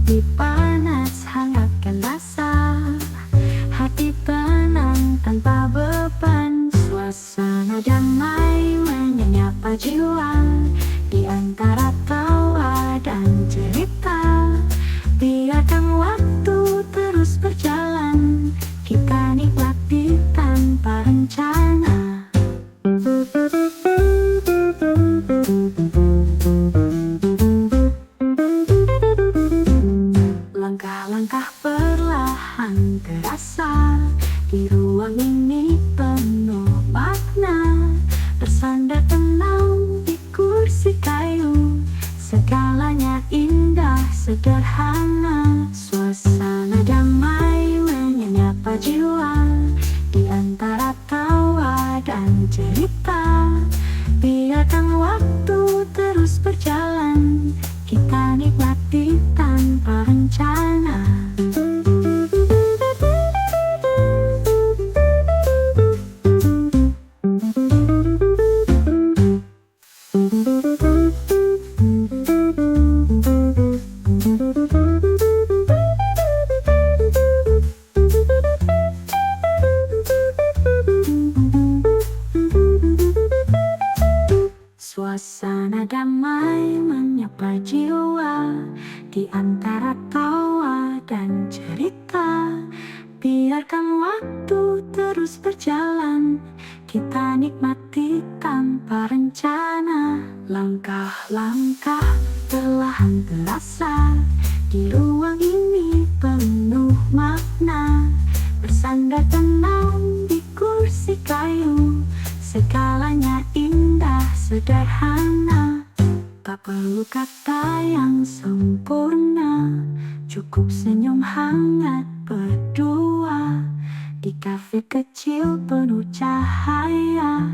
kopi panas hangatkan rasa, hati tenang tanpa beban. Suasana damai menyapa jiwa di antara tawa dan cerita. Biarkan waktu terus berjalan, kita nikmati tanpa rencana. Langkah-langkah perlahan terasa di ruang ini penuh makna. Bersandar tenang di kursi kayu, segalanya indah sederhana. Suasana damai menyapa jiwa di antara tawa dan cerita. Biarkan waktu terus berjalan, kita nikmati tanpa rencana. Suasana damai menyapa jiwa di antara tawa dan cerita. Biarkan waktu terus berjalan, kita nikmati tanpa rencana. Langkah-langkah perlahan terasa di ruang ini penuh makna. Bersandar tenang di kursi kayu, segalanya indah sederhana. Tak perlu kata yang sempurna, cukup senyum hangat berdua. Di kafe kecil penuh cahaya,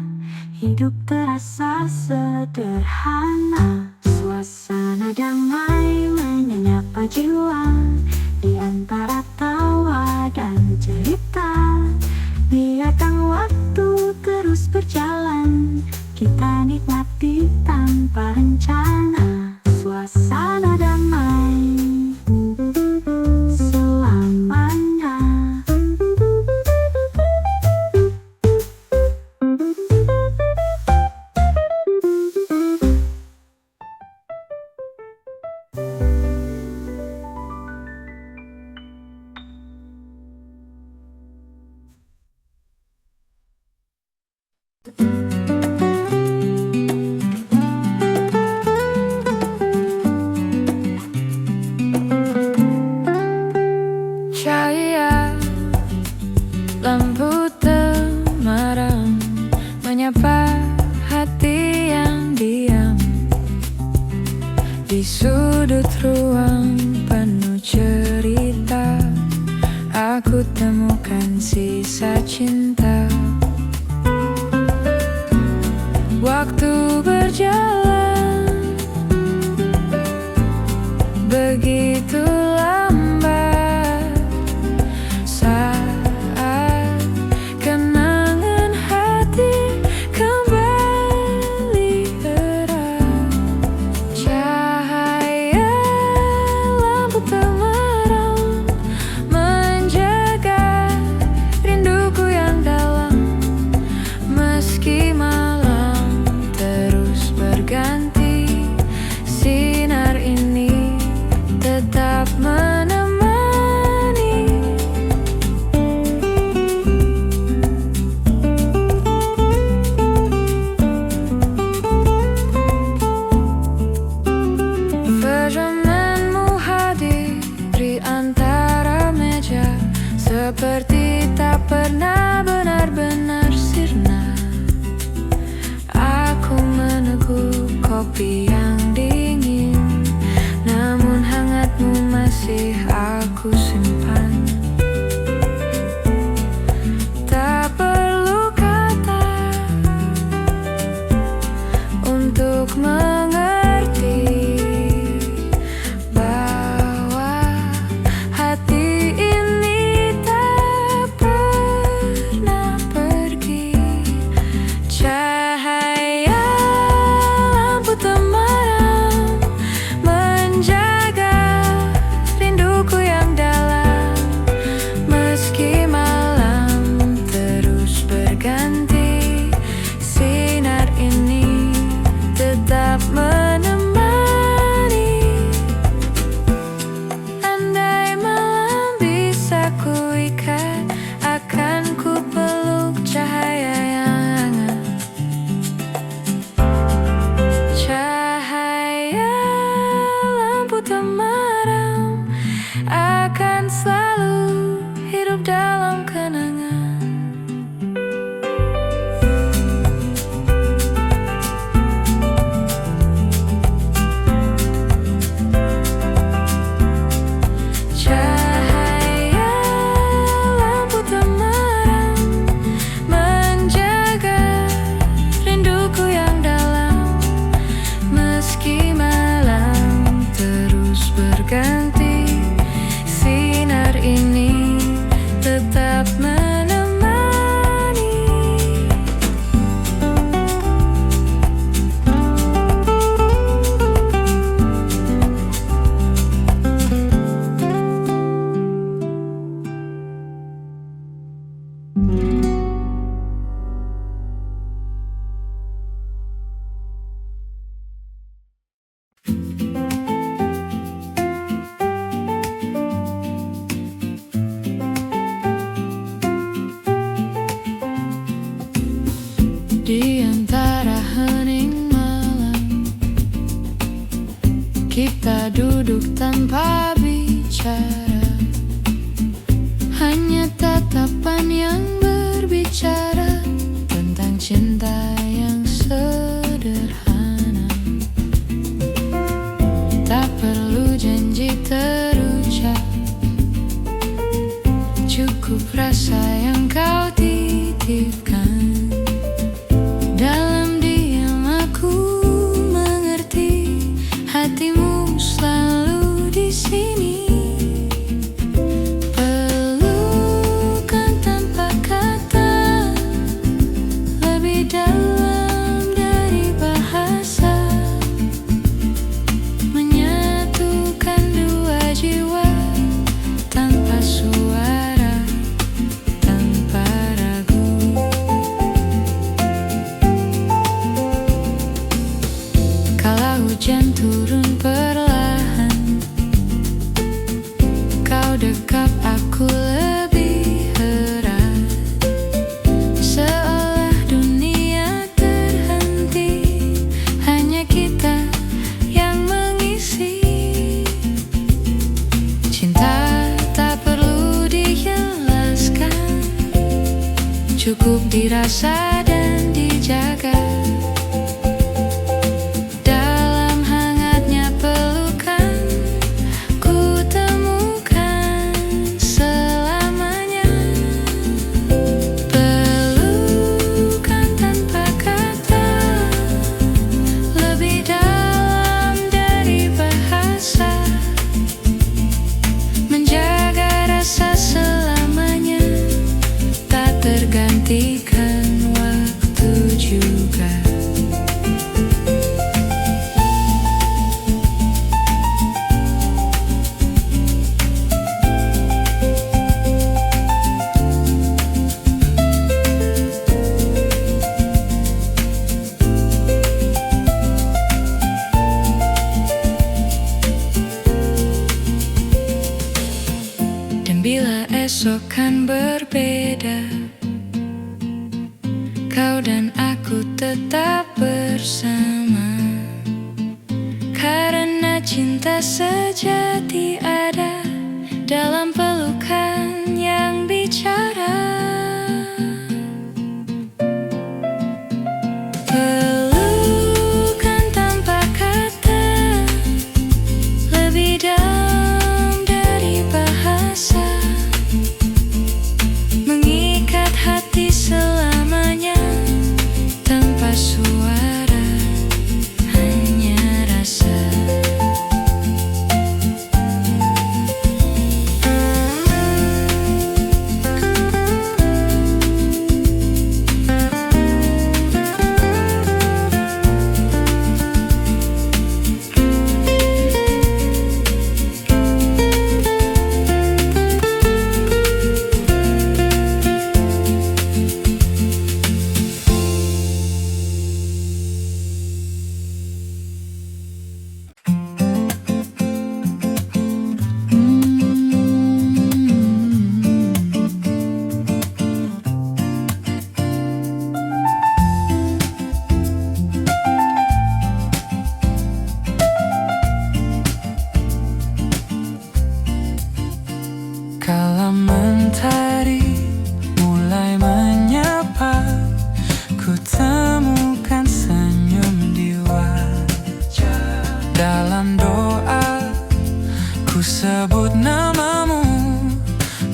hidup terasa sederhana. Suasana damai menyapa jiwa di antara tawa dan cerita. Biarkan waktu terus berjalan, kita nikmati tanpa rencana. Suasana damai selamanya. berganti, sinar ini tetap menemani. Di antara hening malam, kita duduk tanpa bicara, hanya tatapan yang berbicara tentang cinta yang sederhana. Tak perlu janji terucap, cukup rasa yang kau titipkan. Dalam diam aku mengerti, hatimu selalu di sini. Pelukan tanpa kata, lebih dalam dari bahasa, menyatukan dua jiwa tanpa suara, tanpa ragu. Kala hujan turun perlahan, kau dekap aku lebih erat, seolah dunia terhenti, hanya kita yang mengisi. Cinta tak perlu dijelaskan, cukup dirasa dan dijaga. Tergantikan waktu juga. Dan bila esok kan berbeda, kau dan aku tetap bersama, karena cinta sejati ada dalam pelukan yang bicara. Pelukan tanpa kata, lebih dalam dari bahasa, mengikat hati selamanya tanpa suara, hanya rasa. Kala mentari mulai menyapa, ku temukan senyum di wajah. Dalam doa ku sebut namamu,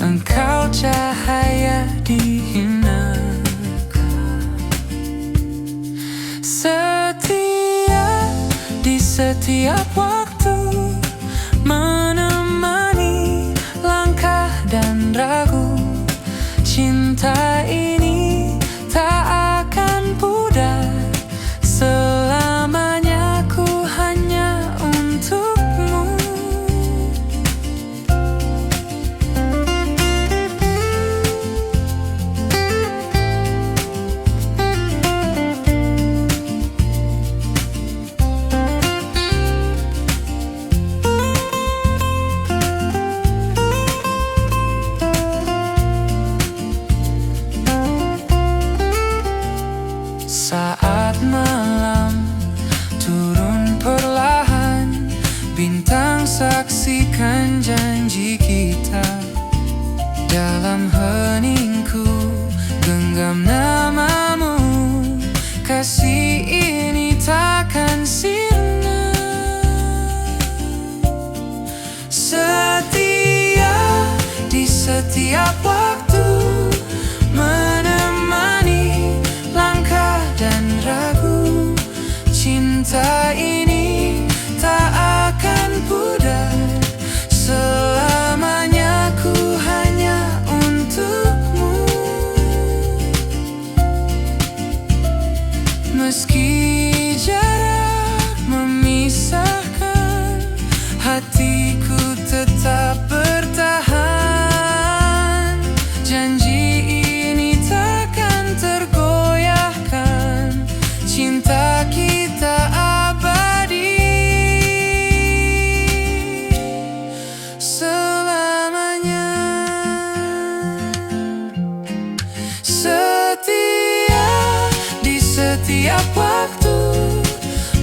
engkau cahaya di hinaku. Setia di setiap waktu, janji kita. Dalam heningku genggam namamu, kasih ini takkan sirna. Setia di setiap waktu, menemani langkah dan ragu. Cinta ini tak akan pudar, selamanya ku hanya untukmu. Meski jarak memisahkan, hatiku tetap bertahan. Janji ini takkan tergoyahkan, cinta kita abadi selamanya. Setia di setiap waktu,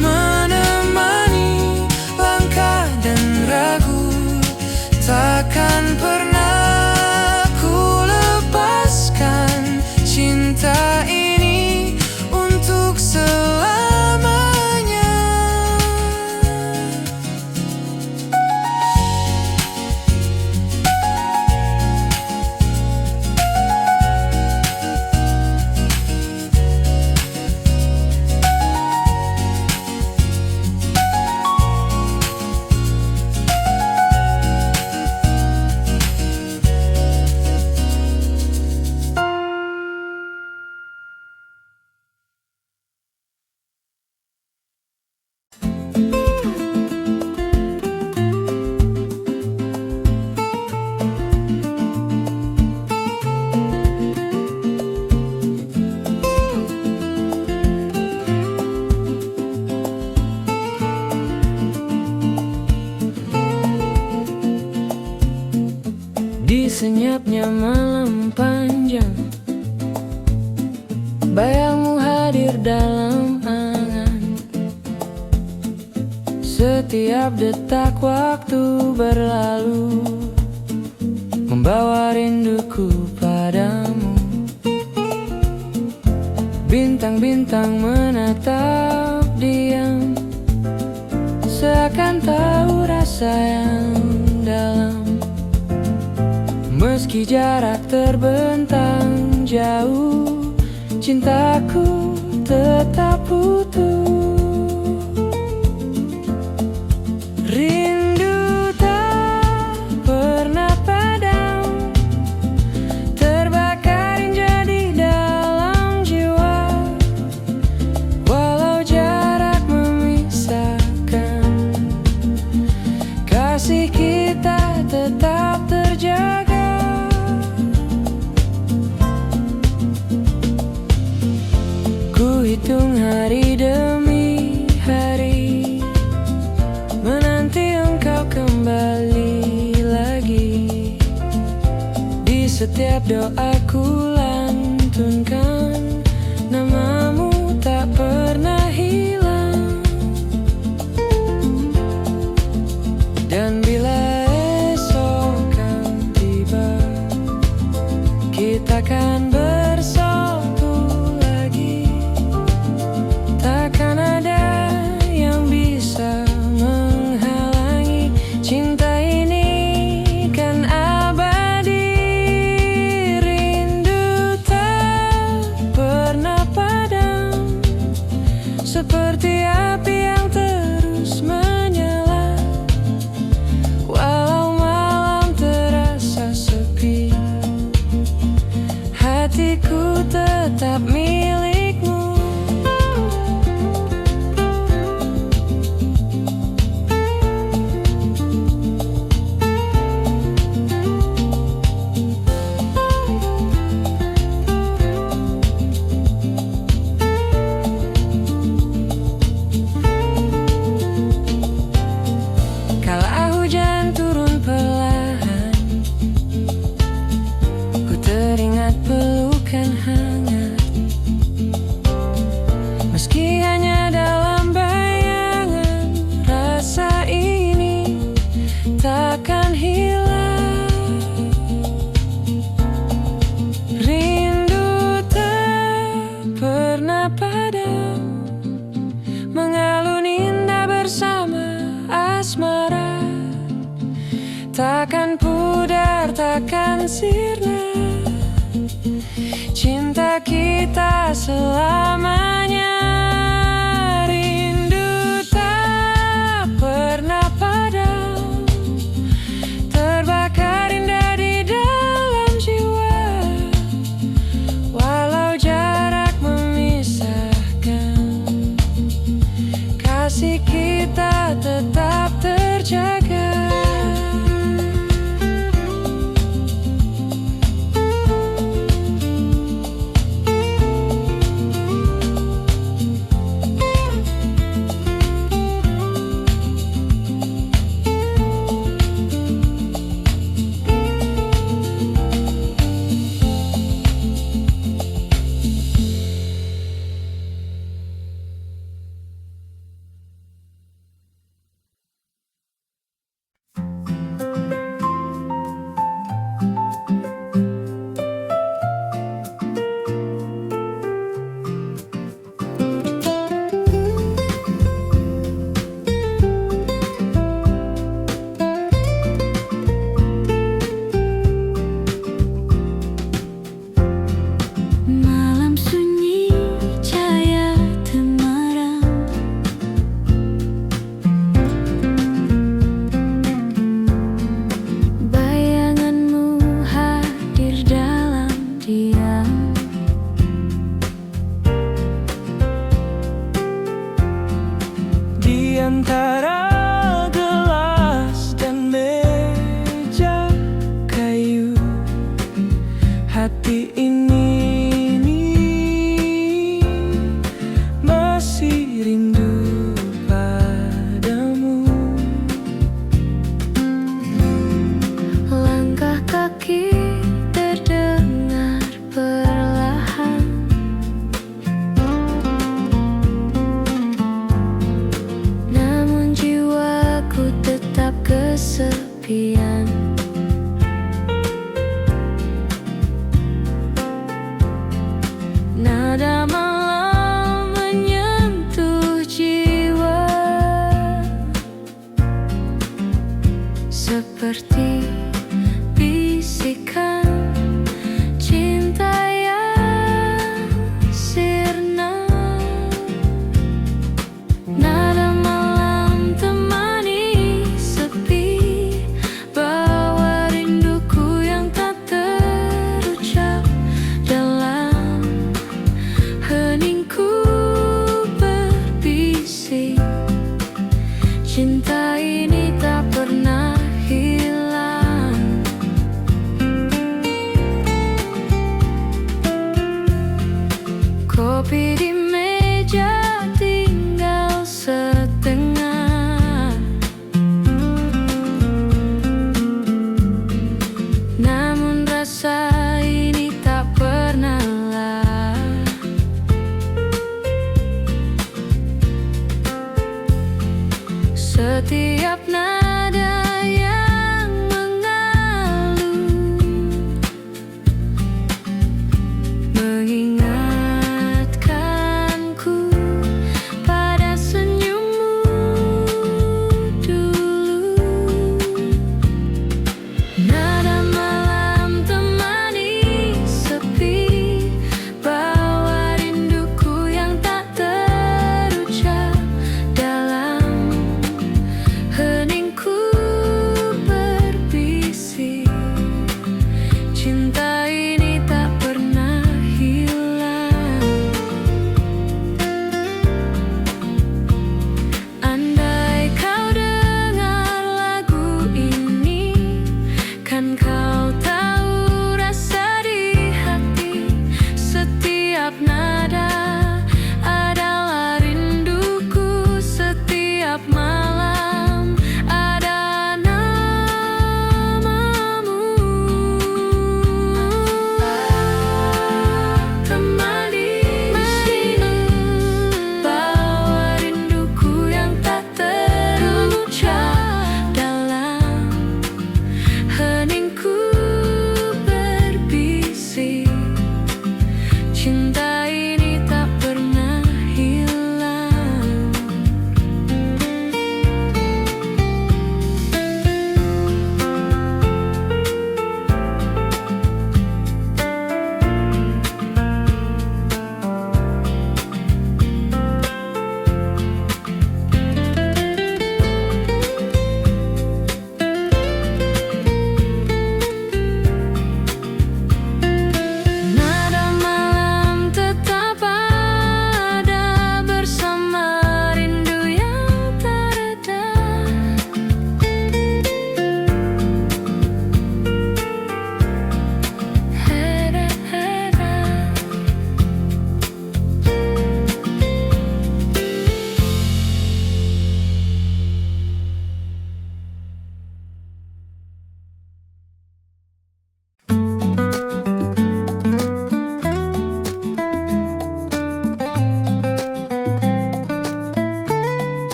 menemani langkah dan ragu. Takkan pernah ku lepaskan cinta ini untuk selamanya. Di senyapnya malam panjang, bayangmu hadir dalam angan. Setiap detak waktu berlalu, membawa rinduku padamu. Bintang-bintang menatap diam, seakan tahu rasa yang dalam. Meski jarak terbentang jauh, cintaku tetap utuh. Rindu tak pernah padam, terbakar jadi dalam jiwa. Walau jarak memisahkan, kasih kita tetap terjaga. Hitung hari demi hari, menanti engkau kembali lagi. Di setiap doaku lantunkan, namamu tak pernah hilang. Dan bila esok kan tiba, kita kan bersatu lagi. Takkan ada yang bisa menghalangi, cinta ini kan abadi. Rindu tak takkan pudar, takkan sirna. Cinta kita selamanya. Rindu tak pernah padam, terbakar indah di dalam jiwa. Walau jarak memisahkan, kasih kita tetap terjaga.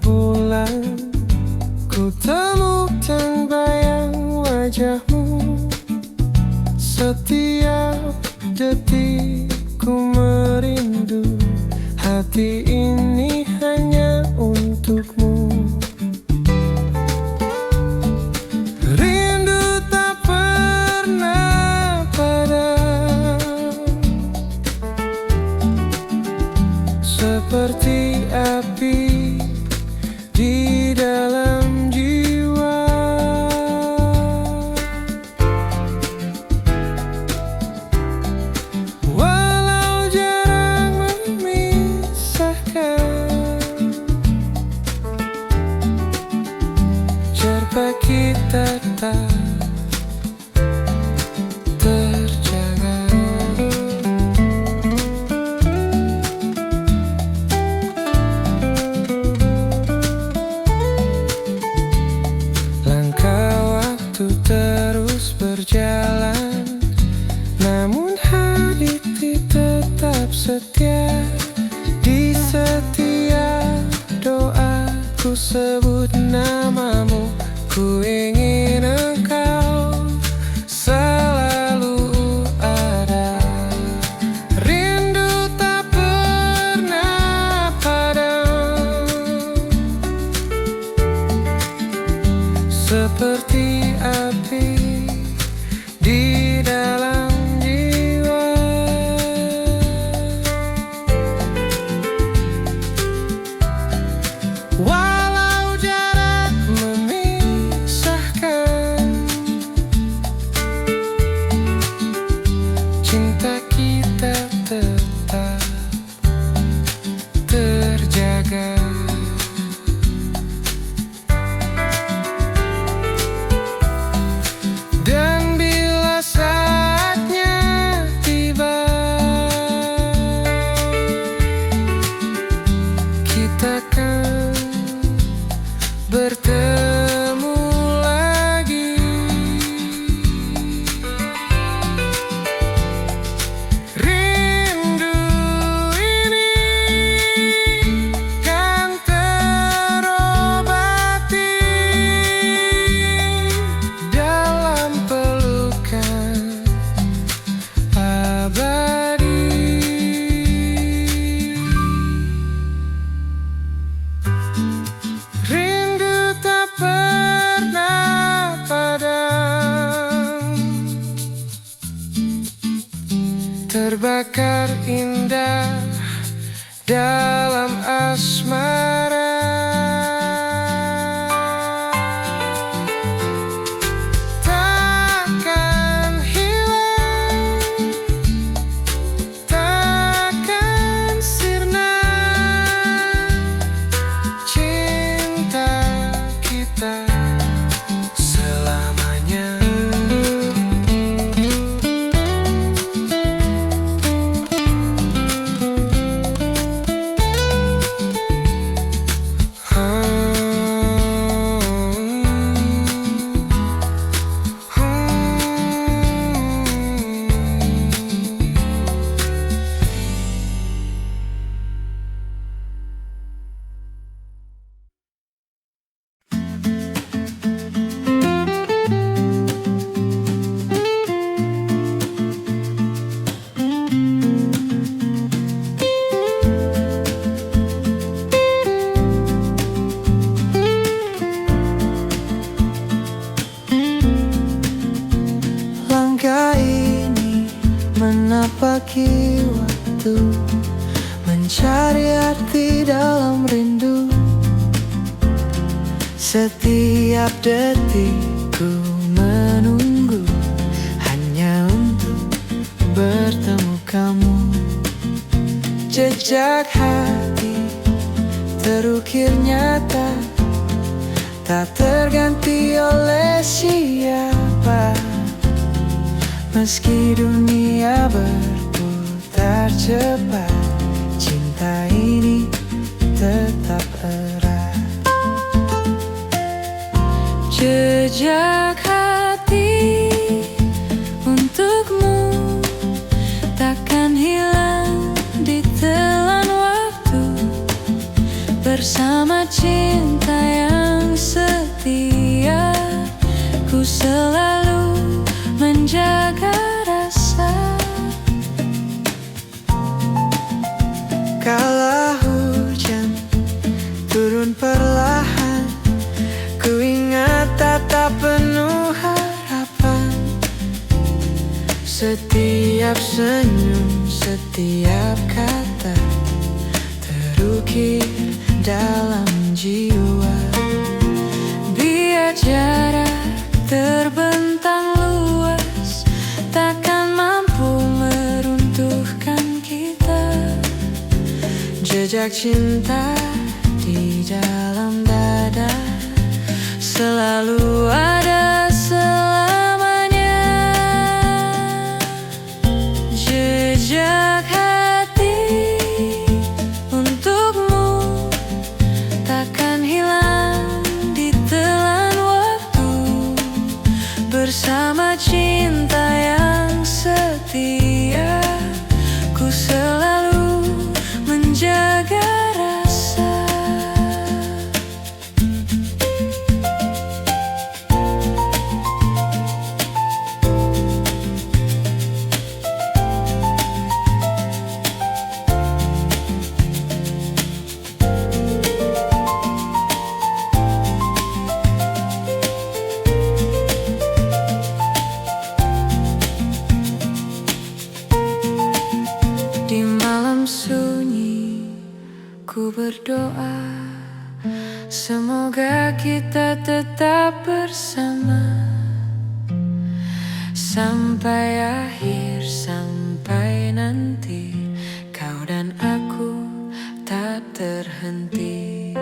bulan, ku temukan bayang wajahmu. Setiap detik ku merindu, hati ini hanya untukmu. Rindu tak pernah padam, seperti api di dalam jiwa. Walau jarang memisahkan, jarak kita tak terjaga. Langkah waktu terus berjalan, namun hati tetap setia. Di setiap doa ku sebut namamu, ku ingin engkau selalu ada. Rindu tak pernah padam, seperti api di dalam jiwa. Walau jarak memisahkan, cinta kita tetap terjaga. Dan bila saatnya tiba, kita kan bertemu lagi. Rindu ini kan terobati dalam pelukan abadi. Rindu tak pernah padam, terbakar indah dalam asmara. Takkan hilang, takkan sirna, cinta kita selamanya. Langkah ini menapaki waktu, mencari arti dalam rindu. Setiap detik ku menunggu, hanya untuk bertemu kamu. Jejak hati terukir nyata, tak terganti oleh siapa. Meski dunia berputar cepat, cinta ini tetap erat. Jejak hati untukmu takkan hilang di telan waktu. Bersama cinta selalu menjaga rasa. Kala hujan turun perlahan, ku ingat tatap penuh harapan. Setiap senyum, setiap kata terukir dalam jiwa. Biar jarak terbentang luas, takkan mampu meruntuhkan kita. Jejak cinta di dalam dada selalu ada selamanya. Jejak hati untukmu takkan hilang ditelan waktu. Bersama cinta yang setia, ku selalu menjaga rasa. Di malam sunyi ku berdoa, semoga kita tetap bersama sampai akhir, sampai nanti kau dan aku tak terhenti.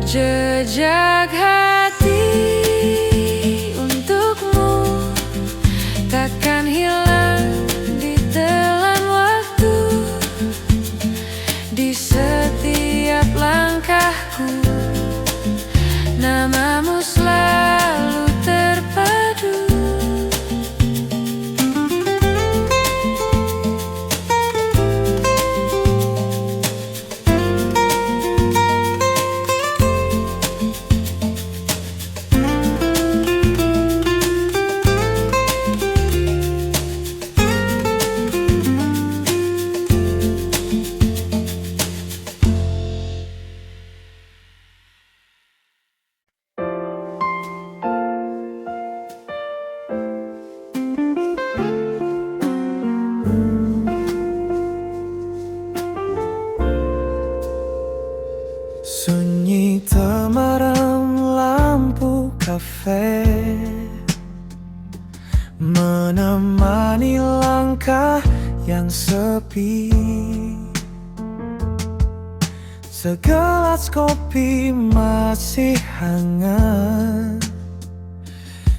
Jejak hati untukmu takkan hilang ditelan waktu. Di setiap langkahku, namamu selalu terpadu. sunyi temaram lampu kafe menemani langkah yang sepi. Segelas kopi masih hangat,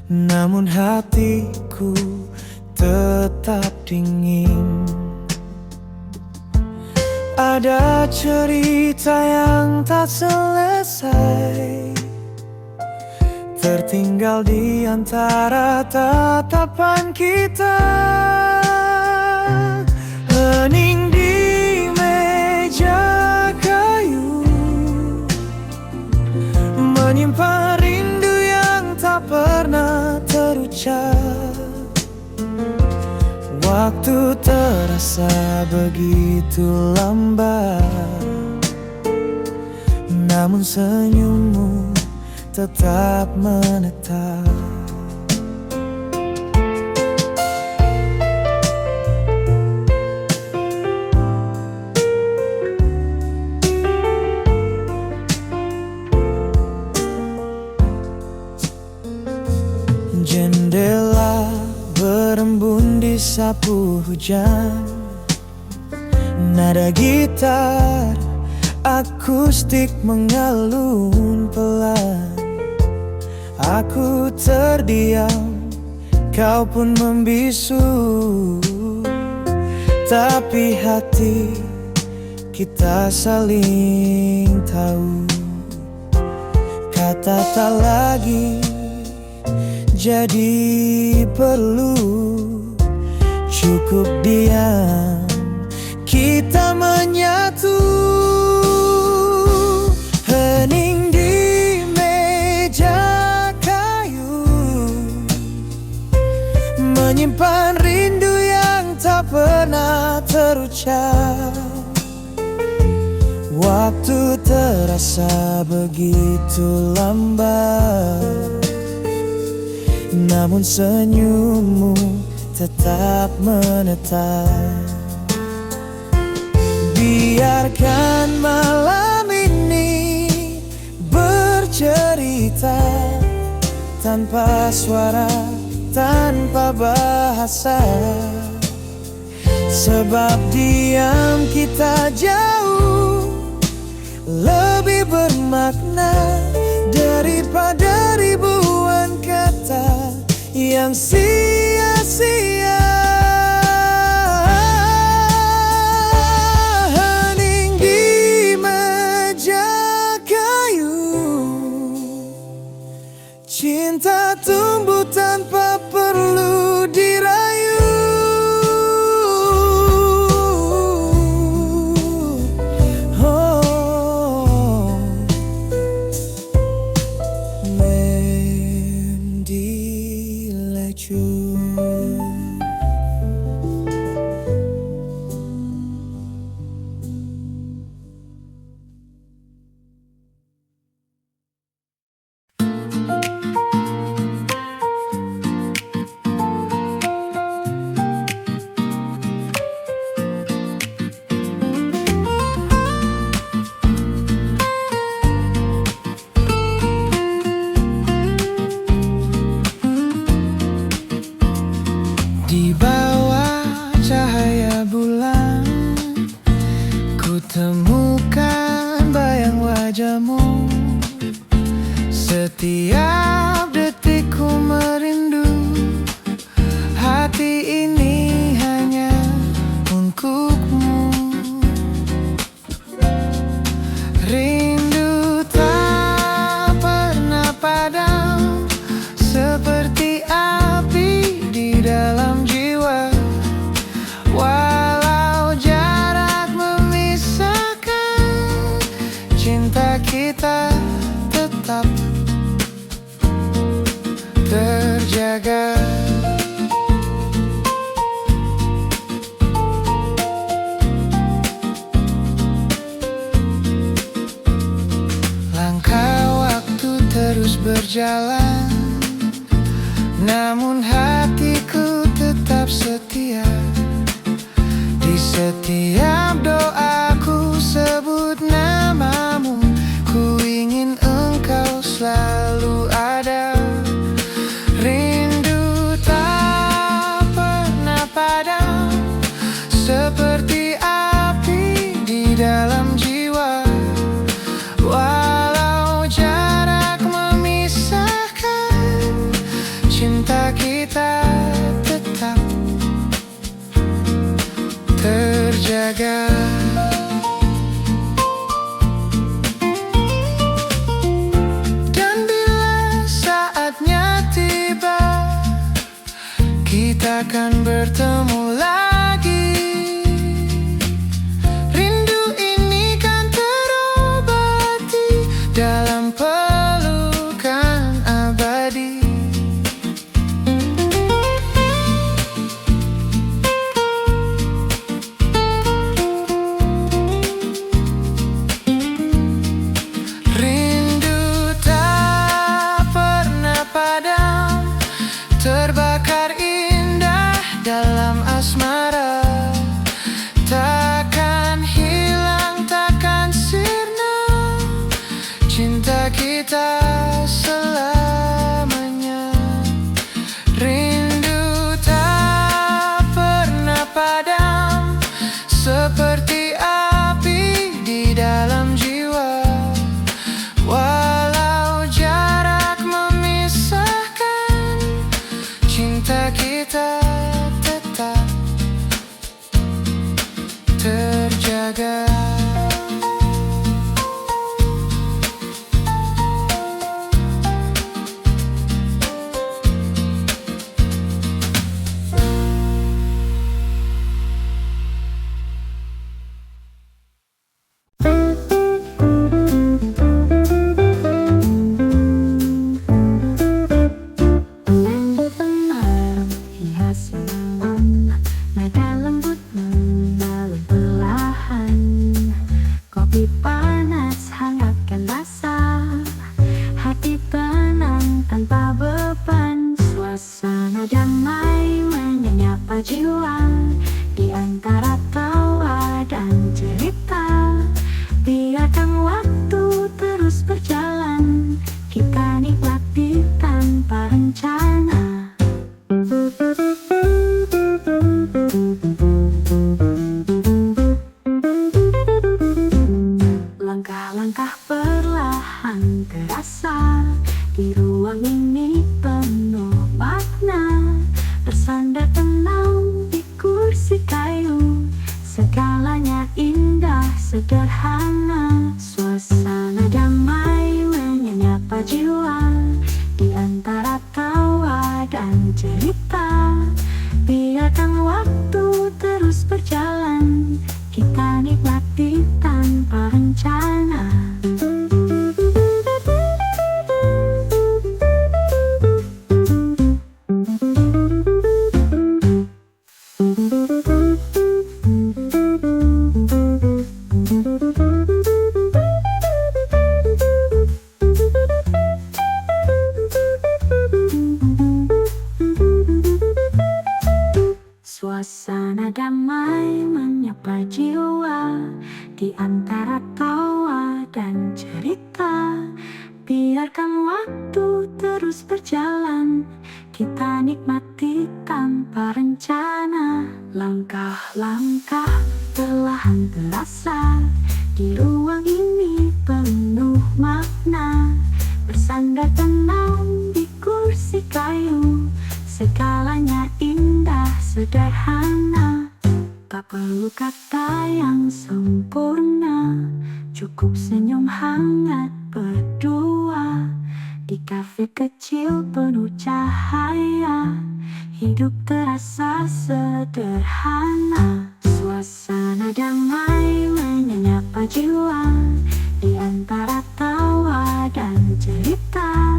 namun hatiku tetap dingin. Ada cerita yang tak selesai, tertinggal di antara tatapan kita. Hening di meja kayu, menyimpan rindu yang tak pernah terucap. Waktu terasa begitu lambat, namun senyummu tetap menetap. Jendela berembun di sapu hujan, nada gitar akustik mengalun pelan. Aku terdiam, kau pun membisu, tapi hati kita saling tahu. Kata tak lagi jadi perlu, cukup diam, kita menyatu. Hening di meja kayu, terasa begitu lambat, namun senyummu tetap menetap. Biarkan malam ini bercerita tanpa suara, tanpa bahasa. Sebab diam kita jauh lebih bermakna daripada ribuan kata yang sia-sia. Hening di meja kayu, cinta tumbuh tanpa perlu dirayu. Di bawah cahaya bulan, ku temukan bayang wajahmu. Setiap detikku merindu, hati ini hanya untukmu. Rindu tak pernah padam, seperti api di dalam jiwa. Walau jarak memisahkan, cinta kita tetap terjaga. Langkah waktu terus berjalan, namun hatiku tetap setia. Di setiap doaku sebut namamu, ku ingin engkau selalu ada. Rindu tak pernah padam, seperti api di dalam jiwa. Walau jarak memisahkan, cinta kita tetap terjaga. Dan bila saatnya tiba, kita akan bertemu lagi. Rindu ini kan terobati dalam pelukan abadi. Rindu tak pernah padam, terbakar indah dalam asmara. Takkan hilang, takkan sirna, cinta kita selamanya. Rindu tak pernah padam, seperti api di dalam jiwa. Walau jarak memisahkan, cinta kita tetap terjaga. terasa, hati tenang tanpa beban. Suasana damai menyapa jiwa di antara tawa dan cerita. Biarkan waktu terus berjalan, kita nikmati tanpa rencana. Langkah-langkah perlahan terasa di ruang ini penuh makna. Bersandar tenang di kursi kayu, segalanya indah sederhana. Suasana damai menyapa jiwa di antara tawa dan cerita. Biarkan waktu terus berjalan, kita nikmati tanpa rencana. Suasana damai menyapa jiwa di antara tawa dan cerita. Biarkan waktu terus berjalan, kita nikmati tanpa rencana. Langkah-langkah perlahan terasa di ruang ini penuh makna. Bersandar tenang di kursi kayu, segalanya indah sederhana. Tak perlu kata yang sempurna, cukup senyum hangat berdua. Di kafe kecil penuh cahaya, hidup terasa sederhana. Suasana damai menyapa jiwa di antara tawa dan cerita.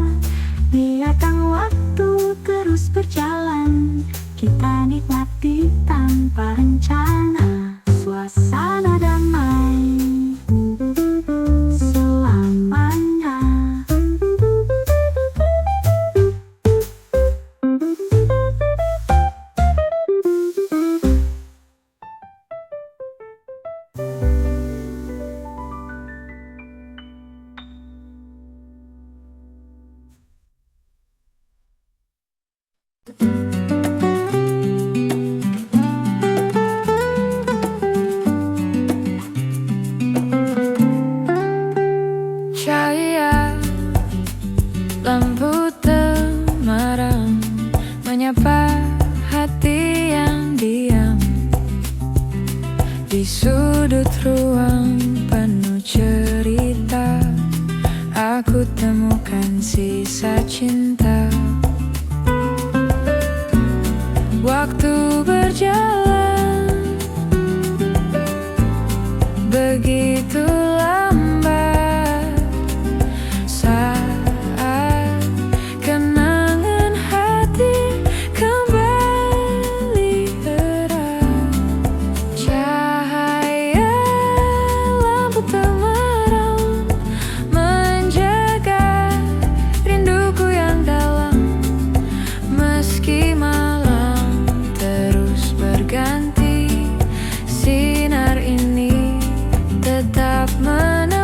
Biarkan waktu terus berjalan, kita nikmati tanpa rencana. Suasana damai selamanya. Cahaya lampu temaram menyapa hati yang diam. Di sudut ruang penuh cerita, aku temukan sisa cinta. Waktu berjalan begitu lambat, saat kenangan hati kembali erat. Cahaya lampu temaram menjaga rinduku yang dalam. Meski malam terus berganti, sinar ini tetap menemani.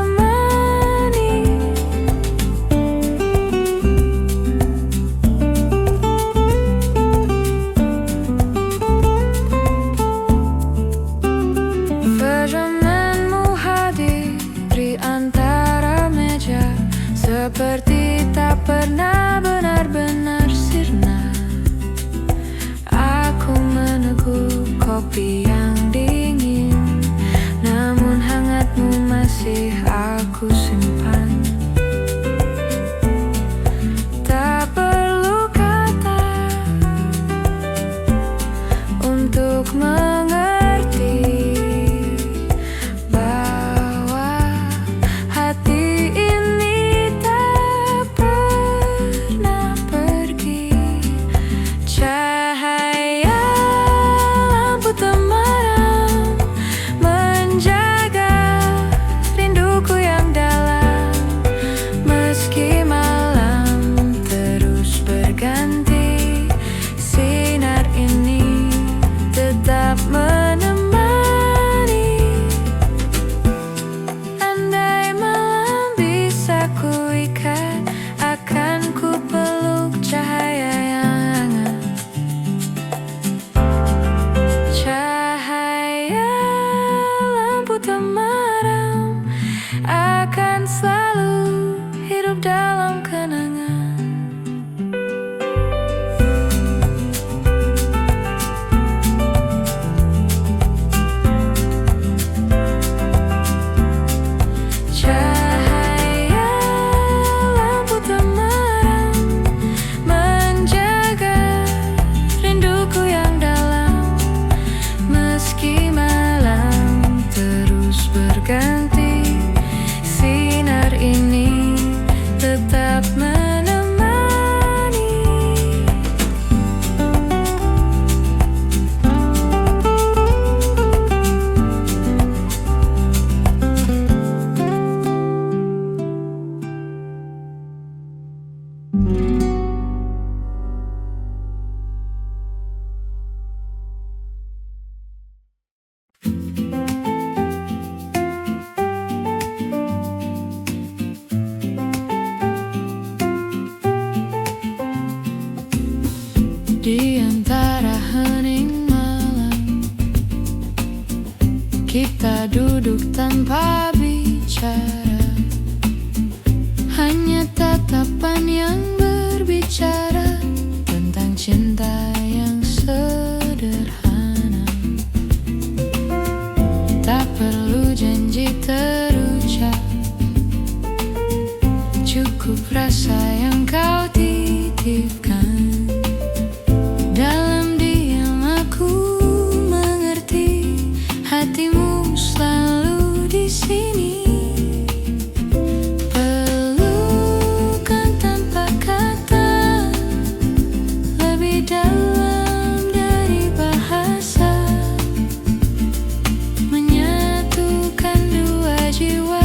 Firmanmu hadir di antara meja, seperti tak pernah benar-benar sirna. Aku meneguk kopi yang dingin, namun hangatmu masih aku simpan. Tak perlu kata untuk mengerti bahwa hati ini tak ku ikat, akan ku peluk cahaya yang hangat. Cahaya lampu temaram akan selalu hidup dalam kenangan. Cahaya lampu temaram menjaga rinduku yang dalam, meski malam terus berganti, sinar ini tetap menemani. Di antara hening malam, kita duduk tanpa bicara, hanya tatapan yang berbicara tentang cinta yang sederhana. Tak perlu janji terucap, cukup rasa yang kau titipkan. Dalam diam aku mengerti, hatimu selalu di sini. Pelukan tanpa kata, lebih dalam dari bahasa, menyatukan dua jiwa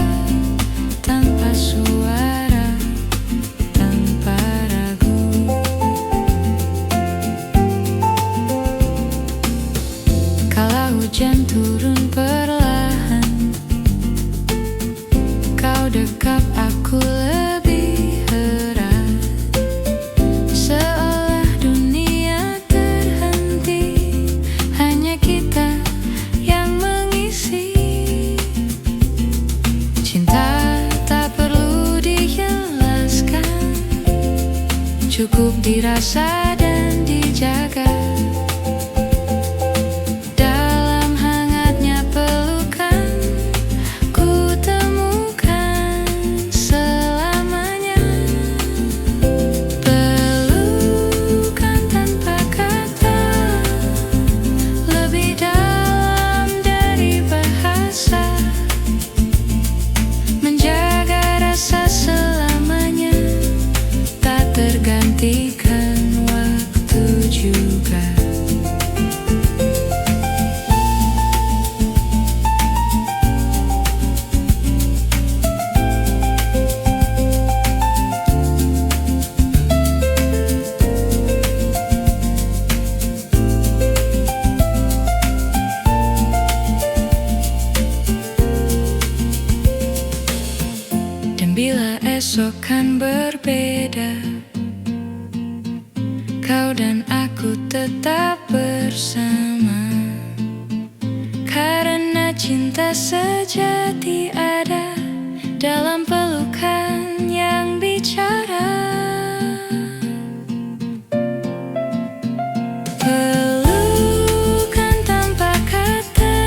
tanpa suara, tanpa ragu. Kala hujan turun perlahan, kau dekap aku lebih erat, seolah dunia terhenti, hanya kita yang mengisi. Cinta tak perlu dijelaskan, cukup dirasa dan dijaga. Dalam hangatnya pelukan, ku temukan selamanya. Pelukan tanpa kata, lebih dalam dari bahasa, menjaga rasa selamanya, tak tergantikan waktu juga. Dan bila esok kan berbeda, kau dan aku tetap bersama, karena cinta sejati ada dalam pelukan yang bicara. Pelukan tanpa kata,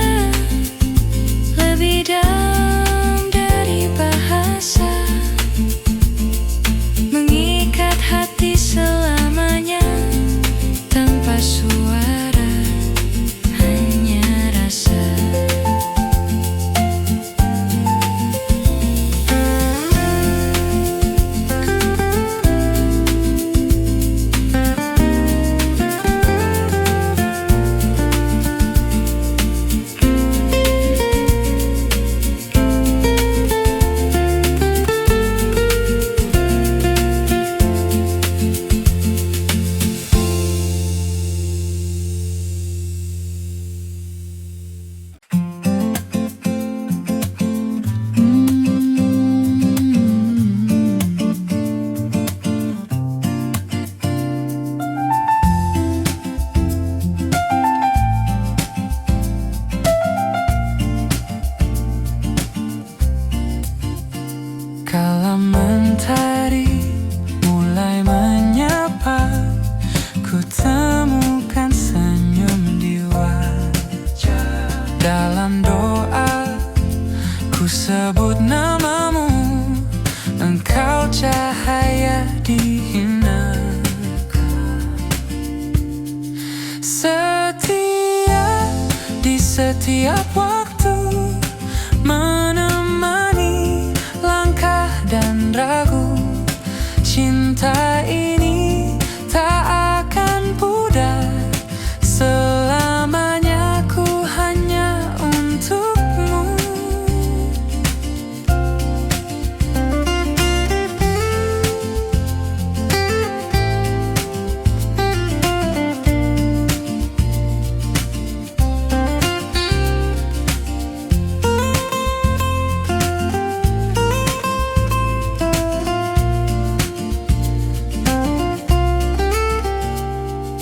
lebih dalam dari bahasa, mengikat hati selamanya, tanpa suara, hanya rasa. Engkau cahaya di hinaku, setia di setiap waktu, menemani langkah dan ragu. Cinta ini tak akan pudar, selamanya ku hanya untukmu.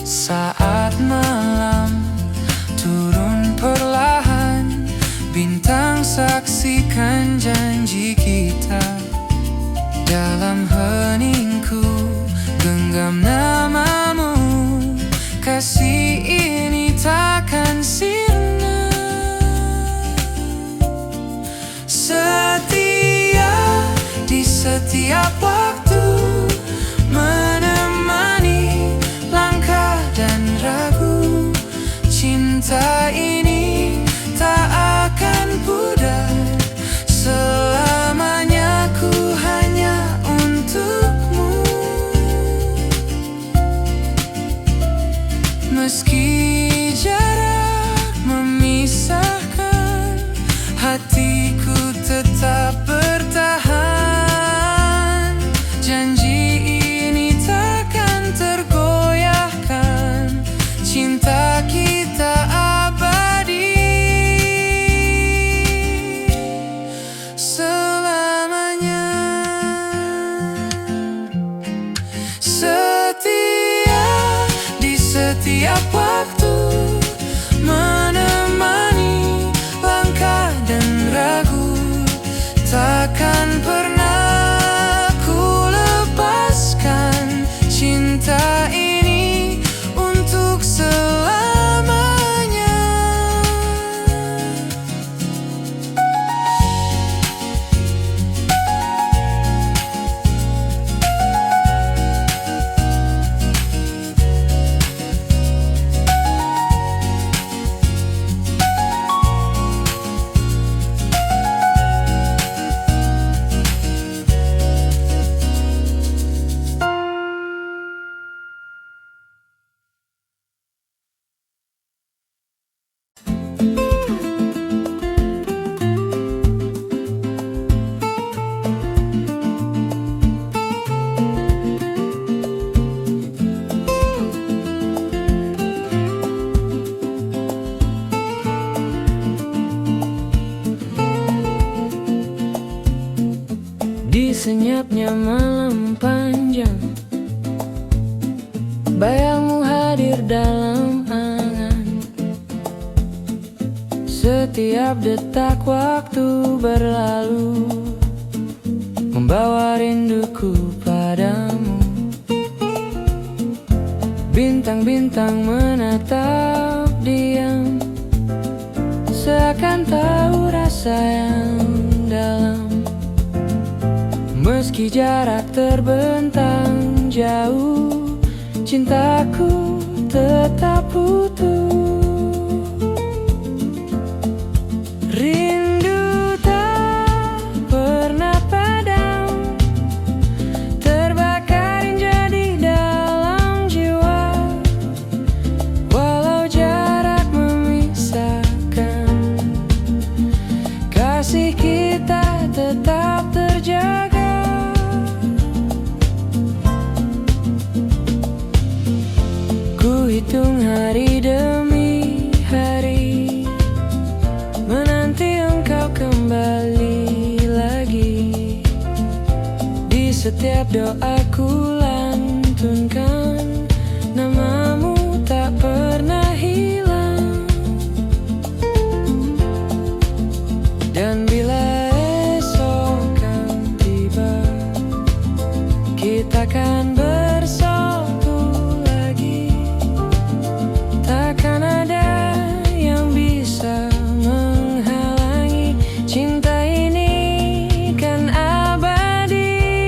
Saat malam turun perlahan, bintang saksikan janji kita. Dalam heningku genggam namamu, kasih ini takkan sirna. Setia di setiap waktu, menemani langkah dan ragu. Cinta ini tak akan pudar, selamanya ku hanya untukmu. Meski jarak memisahkan, hatiku tetap bertahan. Janji ini takkan tergoyahkan, cinta kita abadi selamanya. Setia di setiap waktu, menemani langkah dan ragu. Takkan pernah ku lepaskan cinta ini untuk selamanya. Di senyapnya malam panjang, bayangmu hadir dalam angan. Setiap detak waktu berlalu, membawa rinduku padamu. Bintang-bintang menatap diam, seakan tahu rasa yang dalam. Meski jarak terbentang jauh, cintaku tetap utuh. Rindu tak pernah padam, terbakar jadi dalam jiwa. Walau jarak memisahkan, kasih kita tetap terjaga. Hitung hari demi hari, menanti engkau kembali lagi. Di setiap doaku lantunkan, namamu tak pernah hilang. Dan bila esok kan tiba, kita kan bersatu lagi. Takkan ada yang bisa menghalangi, cinta ini kan abadi.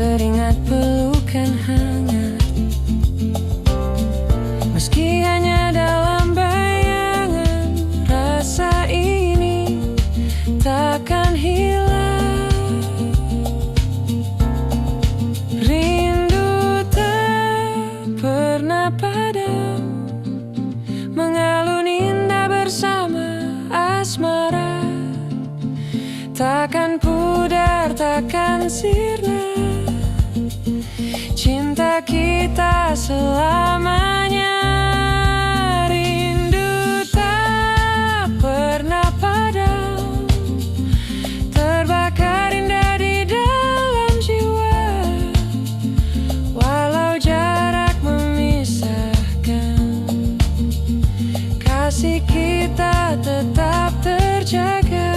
teringat pelukan hangat. Meski hanya dalam bayangan, rasa ini takkan hilang. Rindu tak pernah padam, mengalun indah bersama asmara. Takkan pudar, takkan sirna, cinta kita selamanya. Rindu tak pernah padam, terbakar indah di dalam jiwa. Walau jarak memisahkan, kasih kita tetap terjaga.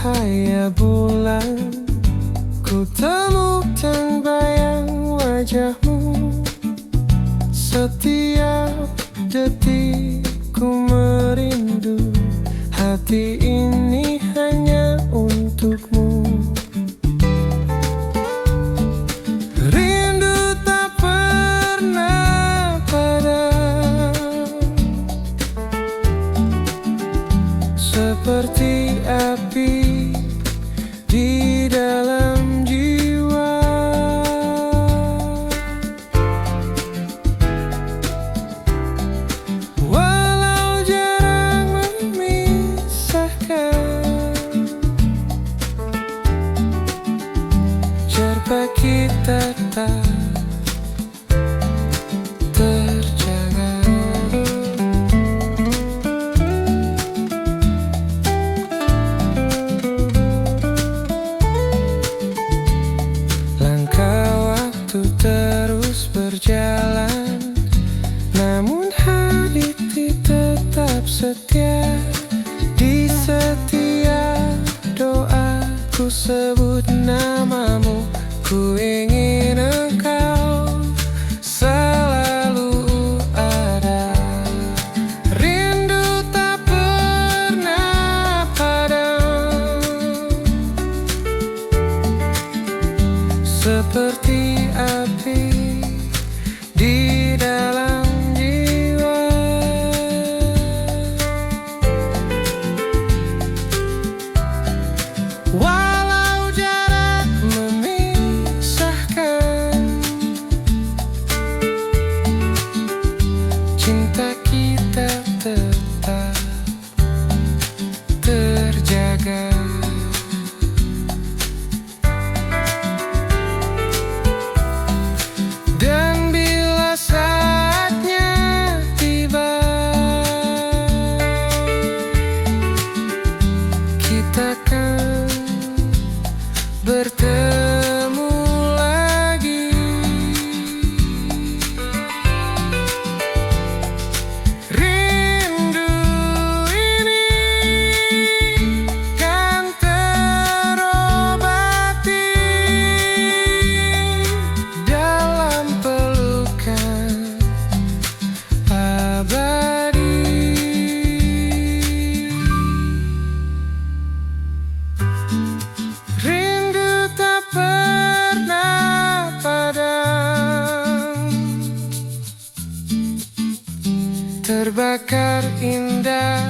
cahaya bulan, ku temukan bayang wajahmu. Setiap detik ku merindu, hati ini hanya untukmu. Rindu tak pernah padam, seperti api di dalam jiwa. Walau jarak memisahkan, jarak kita tak terjaga. Langkah waktu terus berjalan, namun hati tetap setia. Di setiap doa ku sebut namamu, ku ingin engkau selalu ada. Rindu tak pernah padam, seperti api di dalam jiwa. Walau jarak memisahkan, cinta kita tetap terjaga. Dan bila saatnya tiba, kita kan bertemu lagi. Rindu ini kan terobati dalam pelukan abadi. Rindu tak pernah padam, terbakar indah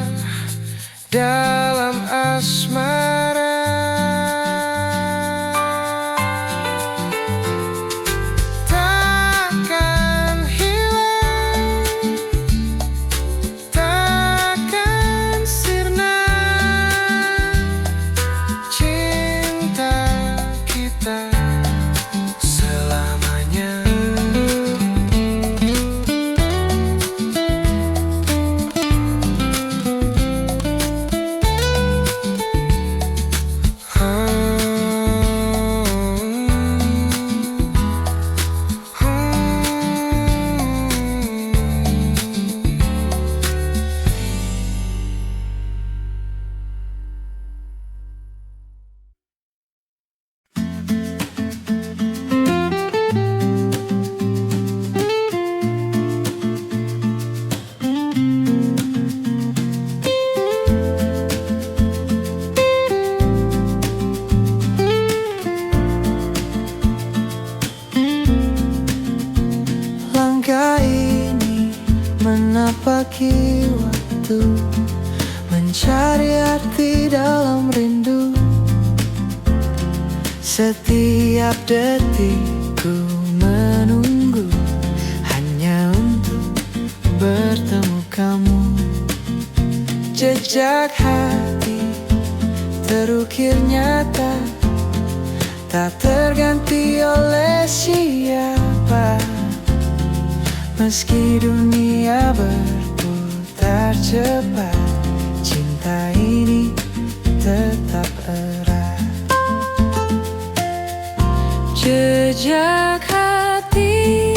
dalam asmara. Takkan hilang, takkan sirna, cinta kita selamanya. Langkah ini menapaki waktu, mencari arti dalam rindu. Setiap detik ku menunggu, hanya untuk bertemu kamu. Jejak hati terukir nyata, tak terganti oleh siapa. Meski dunia berputar cepat, cinta ini tetap erat. Jejak hati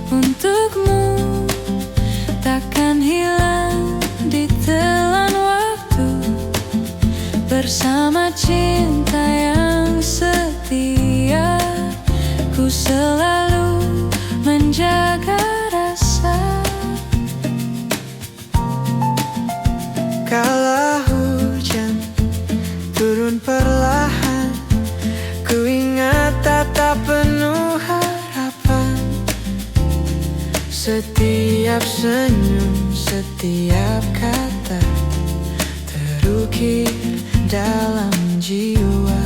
untukmu takkan hilang di telan waktu. bersama cinta yang setia. Ku selalu menjaga rasa. Kala hujan turun perlahan, ku ingat tatap penuh harapan. Setiap senyum, setiap kata terukir dalam jiwa.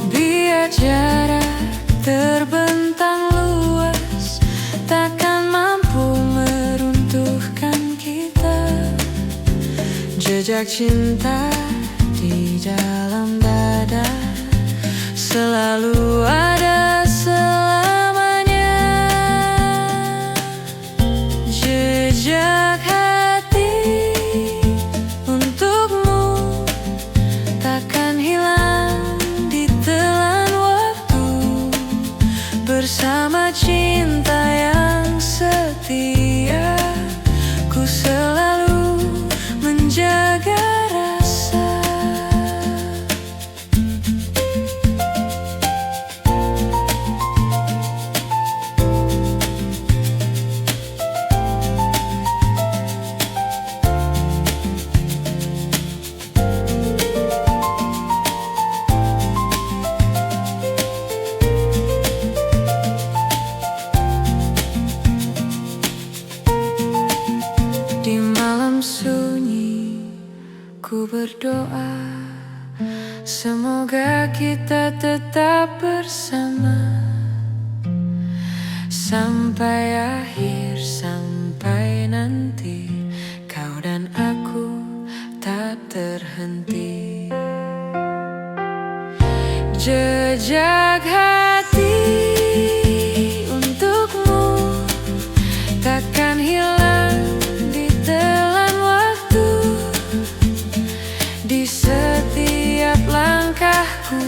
Biar jarak terbentang luas, takkan mampu meruntuhkan kita. Jejak cinta di dalam dada selalu ada selamanya. Jejak hati untukmu takkan hilang ditelan waktu. Bersama cinta yang setia, ku selalu menjaga rasa. Di malam sunyi ku berdoa, semoga kita tetap bersama sampai akhir, sampai nanti kau dan aku tak terhenti. Jejak hati untukmu takkan hilang ditelan waktu. Di setiap langkahku,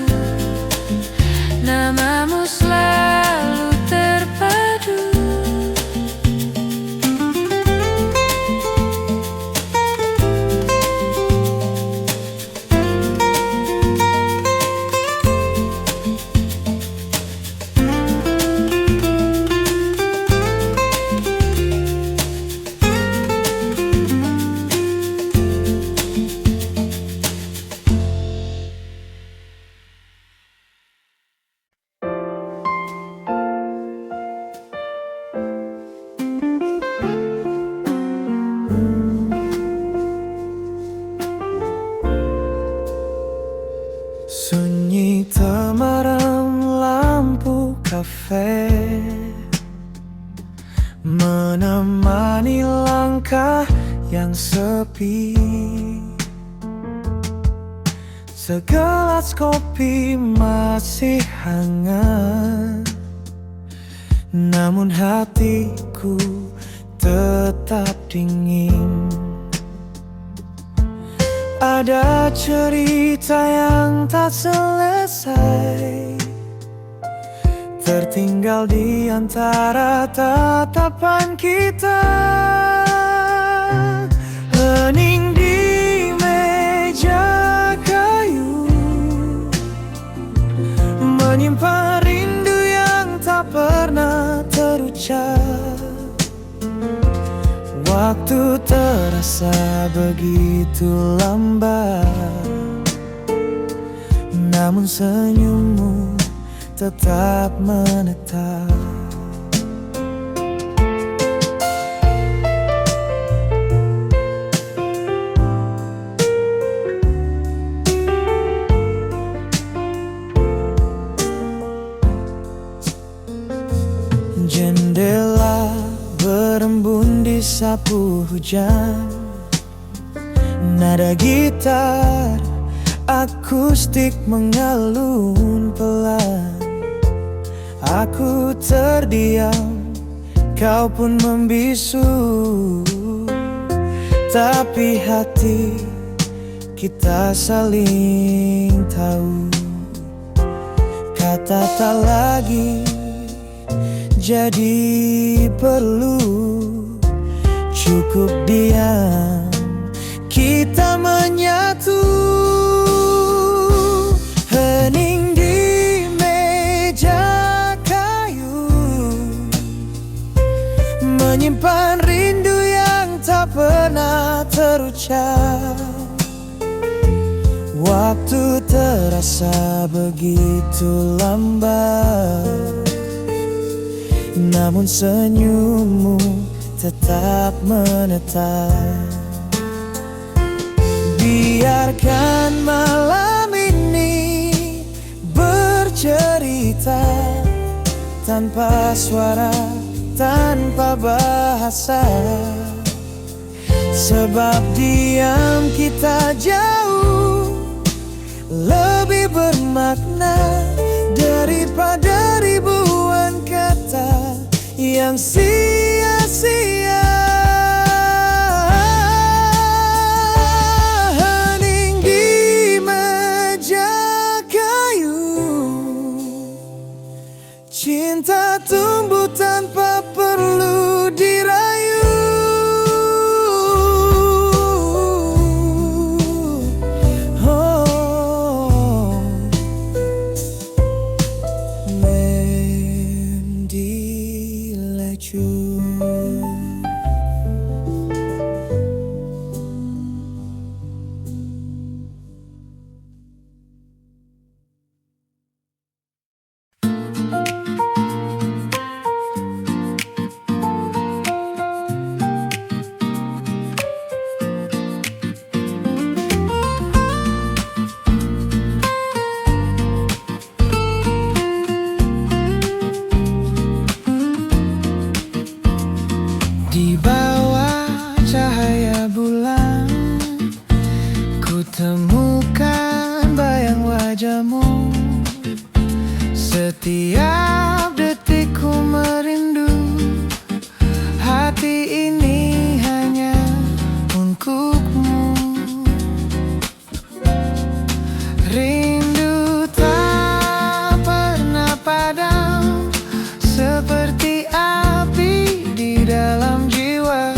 namamu selalu terpadu. Sunyi temaram lampu kafe menemani langkah yang sepi. Segelas kopi masih hangat, namun hatiku tetap dingin. Ada cerita yang tak selesai, tertinggal di antara tatapan kita. Hening di meja kayu, menyimpan rindu yang tak pernah terucap. Waktu terasa begitu lambat, namun senyummu tetap menetap. Jendela berembun di sapu hujan, nada gitar akustik mengalun pelan. Aku terdiam, kau pun membisu, tapi hati kita saling tahu. Kata tak lagi jadi perlu, cukup diam kita menyatu. berucap. Waktu terasa begitu lambat, namun senyummu tetap menetap. Biarkan malam ini bercerita tanpa suara, tanpa bahasa. Sebab diam kita jauh lebih bermakna daripada ribuan kata yang sia-sia. Hening di meja kayu, cinta tumbuh tanpa perlu dirayu. Di bawah cahaya bulan, ku temukan bayang wajahmu. Setiap detik ku merindu, hati ini hanya untukmu. Rindu tak pernah padam, seperti api di dalam jiwa.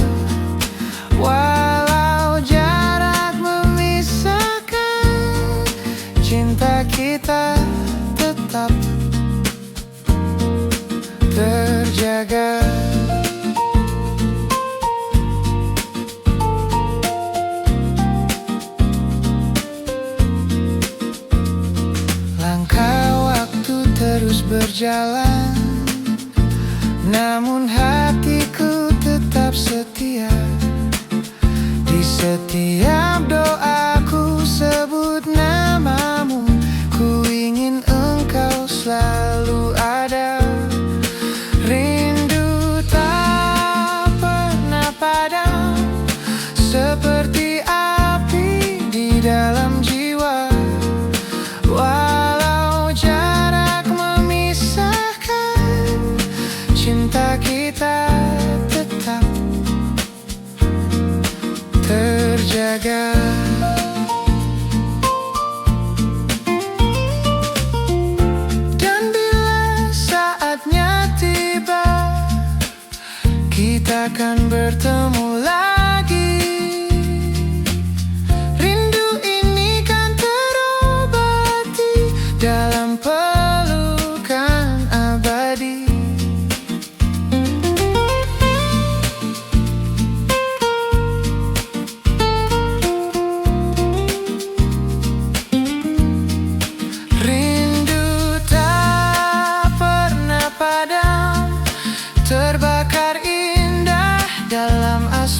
Walau jarak memisahkan, cinta kita tetap terjaga. Langkah waktu terus berjalan, namun hatiku tetap setia. Di setiap doaku sebut namamu, ku ingin engkau selalu ada. Rindu tak pernah padam, seperti api di dalam jiwa. Walau jarak memisahkan, cinta kita tetap terjaga. Dan bila saatnya tiba, kita akan bertemu lagi. Rindu ini kan terobati dalam pelukan abadi. Rindu tak pernah padam, terbakar indah dalam asmara.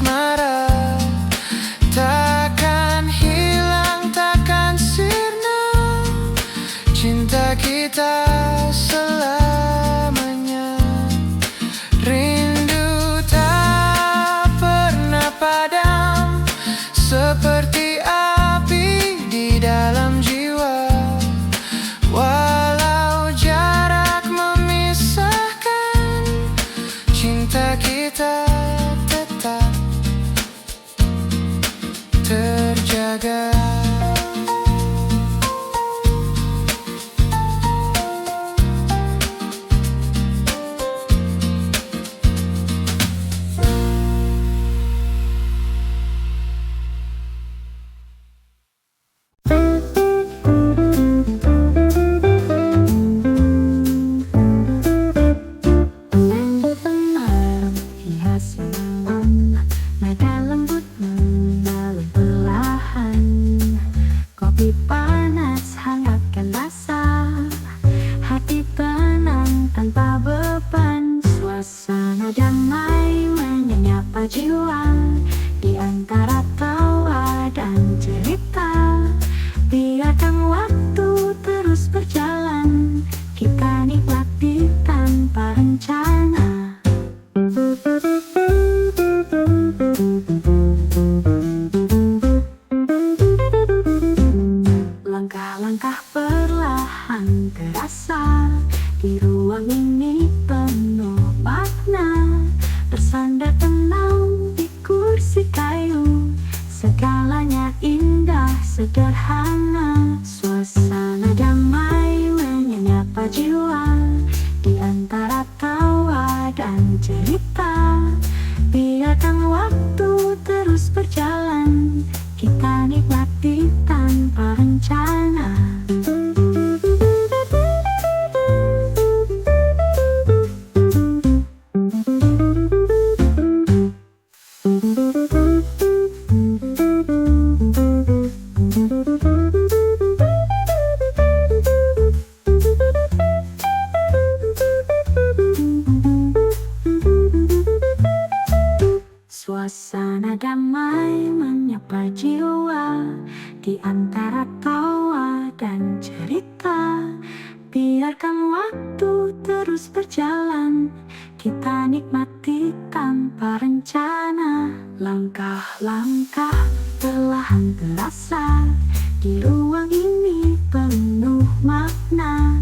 tanpa beban. Suasana damai menyapa jiwa di antara tawa dan cerita. Biarkan waktu terus berjalan, kita nikmati tanpa rencana. Langkah-langkah perlahan terasa di ruang ini penuh makna. Bersandar tenang di kursi kayu, segalanya indah sederhana. Suasana damai menyapa jiwa di antara tawa dan cerita. Biarkan waktu terus berjalan, kita nikmati tanpa rencana. Suasana damai menyapa jiwa di antara tawa dan cerita. Biarkan waktu terus berjalan, kita nikmati tanpa rencana. Langkah-langkah perlahan terasa di ruang ini penuh makna.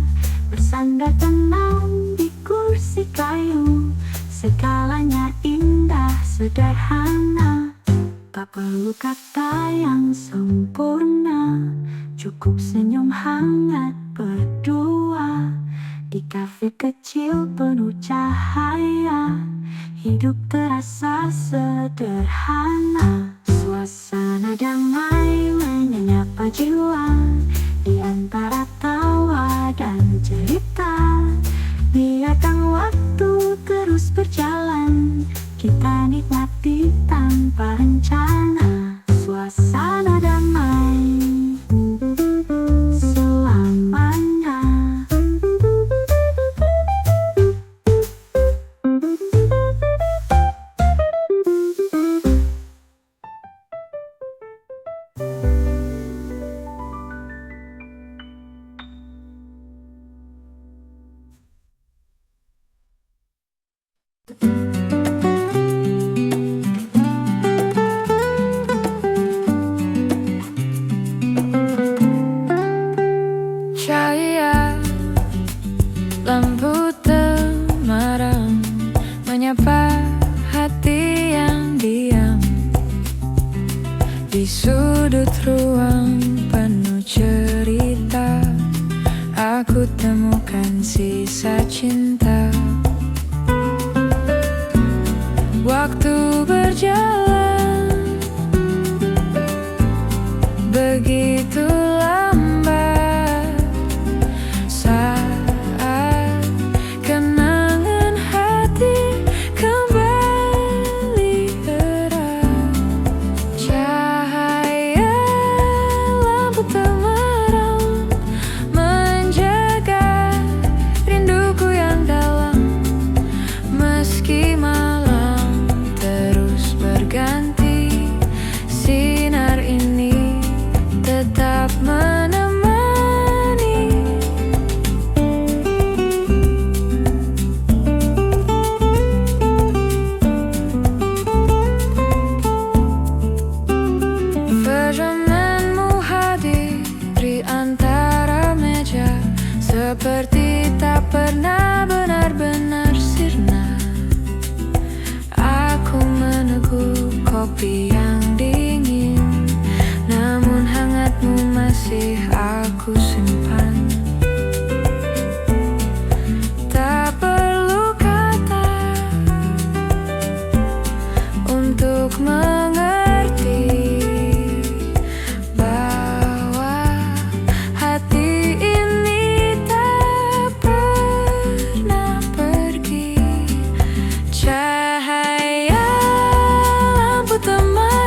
Bersandar tenang di kursi kayu, segalanya indah sederhana. Tak perlu kata yang sempurna, cukup senyum hangat berdua. Di kafe kecil penuh cahaya, hidup terasa sederhana. Suasana damai menyapa jiwa di antara tawa dan cerita. Biarkan waktu terus berjalan, kita nikmati tanpa rencana. Suasana damai selamanya. Cahaya lampu temaram menyapa hati yang diam. Di sudut ruang penuh cerita, aku temukan sisa cinta. Waktu berjalan begitu lambat, saat kenangan hati kembali erat. Cahaya lampu temaram menjaga rinduku yang dalam. Meski malam terus berganti, sinar ini tetap menemani. Perjamanmu hadir di antara meja, seperti tak pernah benar-benar sirna. Aku meneguk kopi yang dingin, namun hangatmu masih aku simpan. Tak perlu kata untuk mengerti bahwa hati ini tak pernah pergi. Cahaya lampu temaram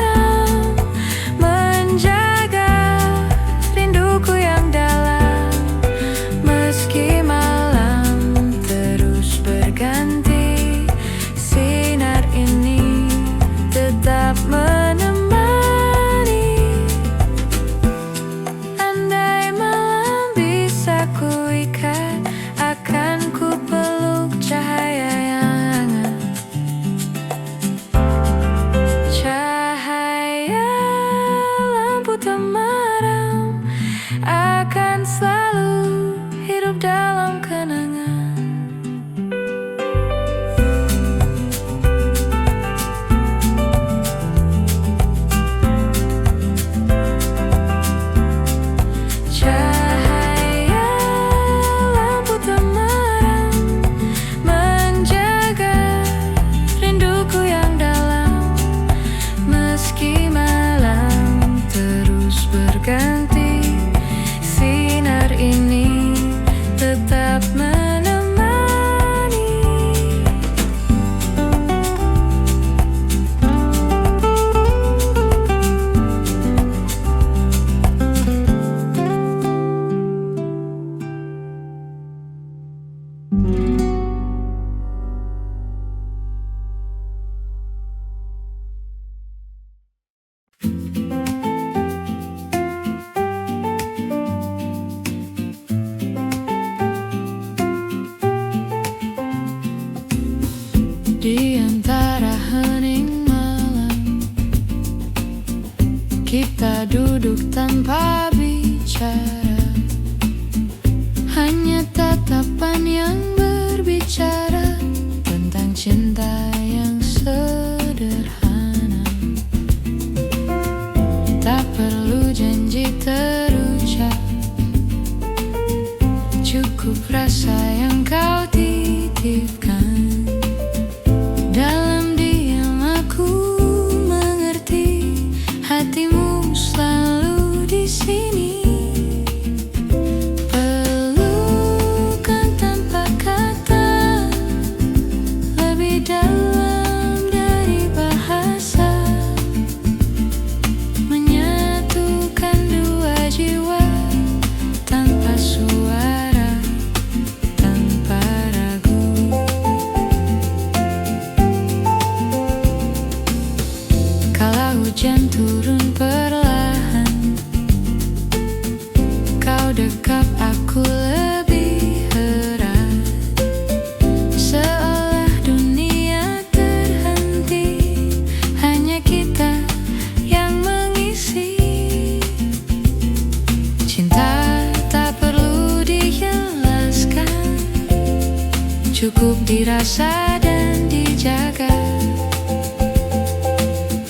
cukup dirasa dan dijaga.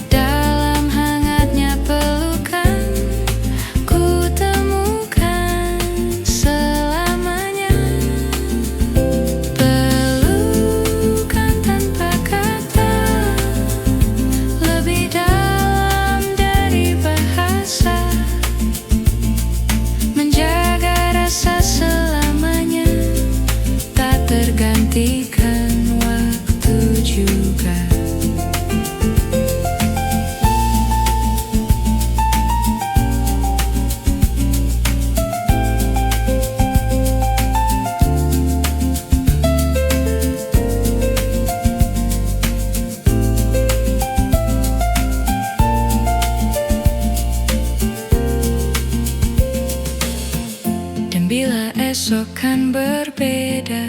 Dalam hangatnya pelukan, ku temukan selamanya. Pelukan tanpa kata, lebih dalam dari bahasa, menjaga rasa selamanya, tak tergantikan waktu juga. Dan bila esok kan berbeda,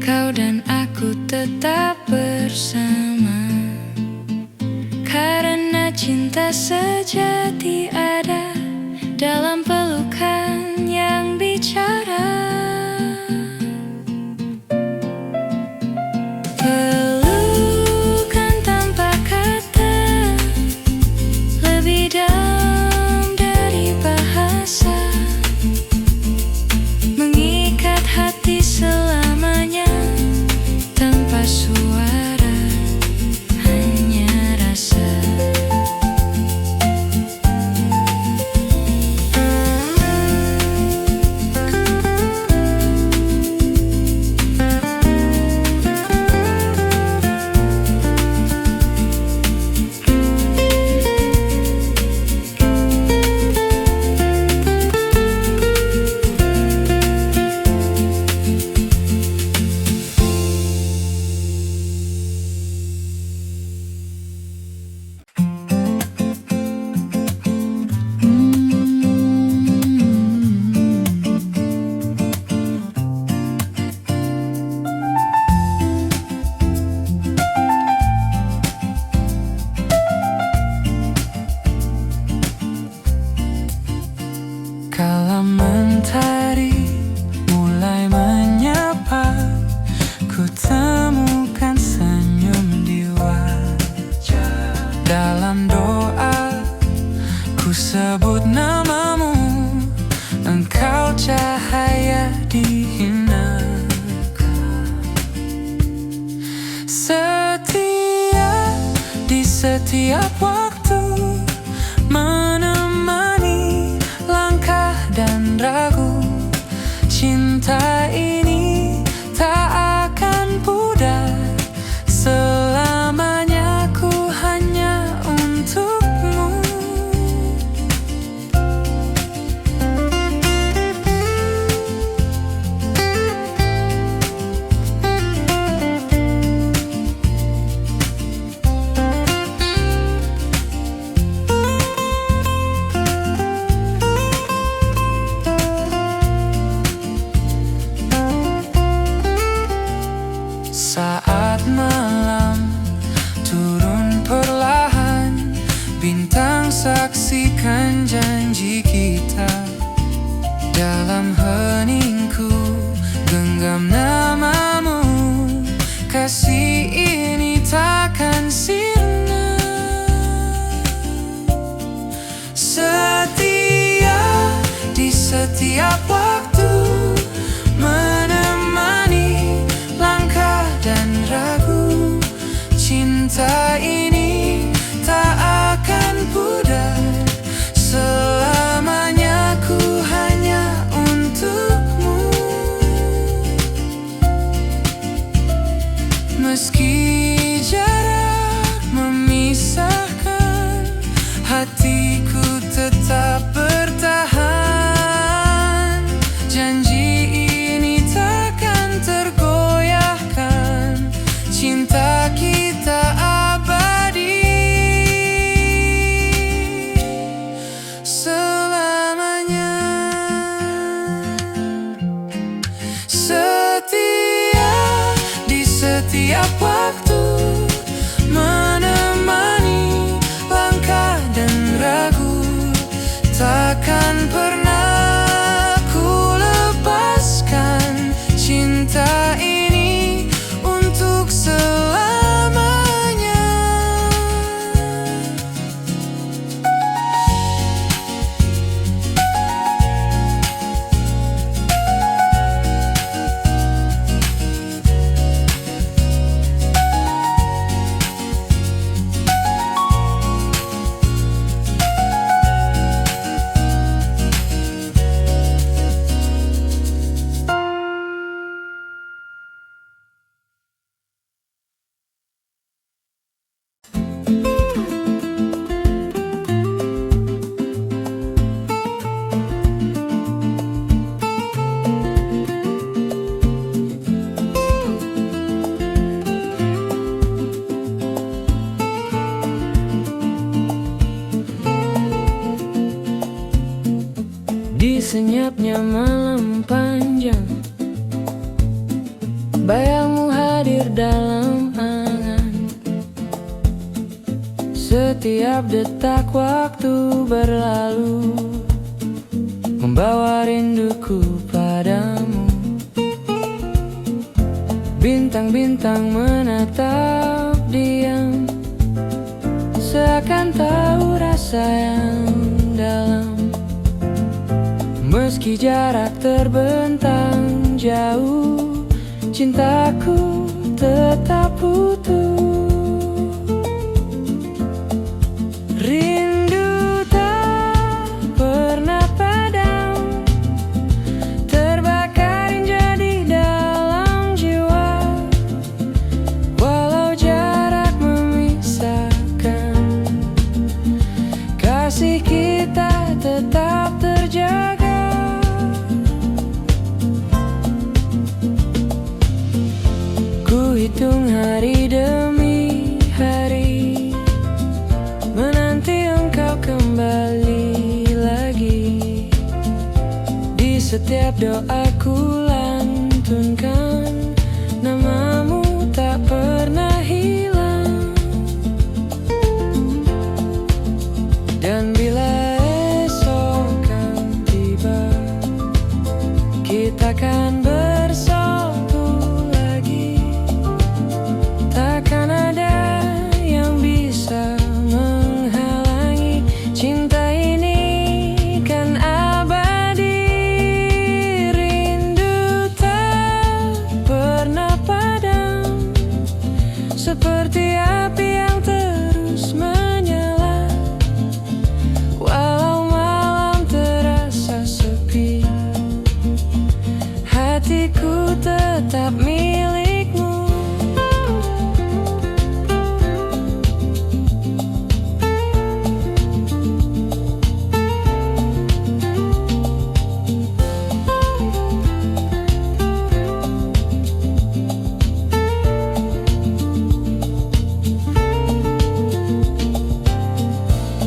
kau dan aku tetap bersama, karena cinta sejati ada dalam pelukan yang bicara. Pelukan tanpa kata, lebih dalam dari bahasa, mengikat hati selamanya, tanpa suara, hanya rasa. Kala mentari mulai menyapa, ku temukan senyum di wajah. Dalam doa ku sebut namamu, engkau cahaya di hinaku. Setia di setiap waktu, menemani langkah dan ragu. Cinta ini tak akan pudar, selamanya ku hanya untukmu. Saat malam turun perlahan, bintang saksikan janji kita. Dalam heningku genggam namamu, kasih ini takkan sirna. Setia di setiap waktu, menemani langkah dan ragu. Cinta ini tak akan pudar, selamanya ku hanya untukmu. Meski jarak memisahkan, hatiku tetap bertahan. Janji ini takkan tergoyahkan, cinta kita abadi selamanya. Setia di setiap waktu, menemani langkah dan ragu. Takkan pernah ku lepaskan cinta malam panjang, bayangmu hadir dalam angan. Setiap detak waktu berlalu, membawa rinduku padamu. Bintang-bintang menatap diam, seakan tahu rasa yang dalam. Meski jarak terbentang jauh, cintaku tetap utuh. Rindu tak pernah padam, terbakar jadi dalam jiwa. Walau jarak memisahkan, kasih kita tetap terjaga. Ku hitung hari demi hari, menanti engkau kembali lagi. Di setiap doaku lantunkan, namamu tak pernah hilang. Dan bila esok kan tiba, kita kan bersatu lagi. Takkan ada yang bisa menghalangi, cinta ini kan abadi. Rindu tak pernah padam, seperti api yang terus menyala. Walau malam terasa sepi, hatiku tetap milikmu.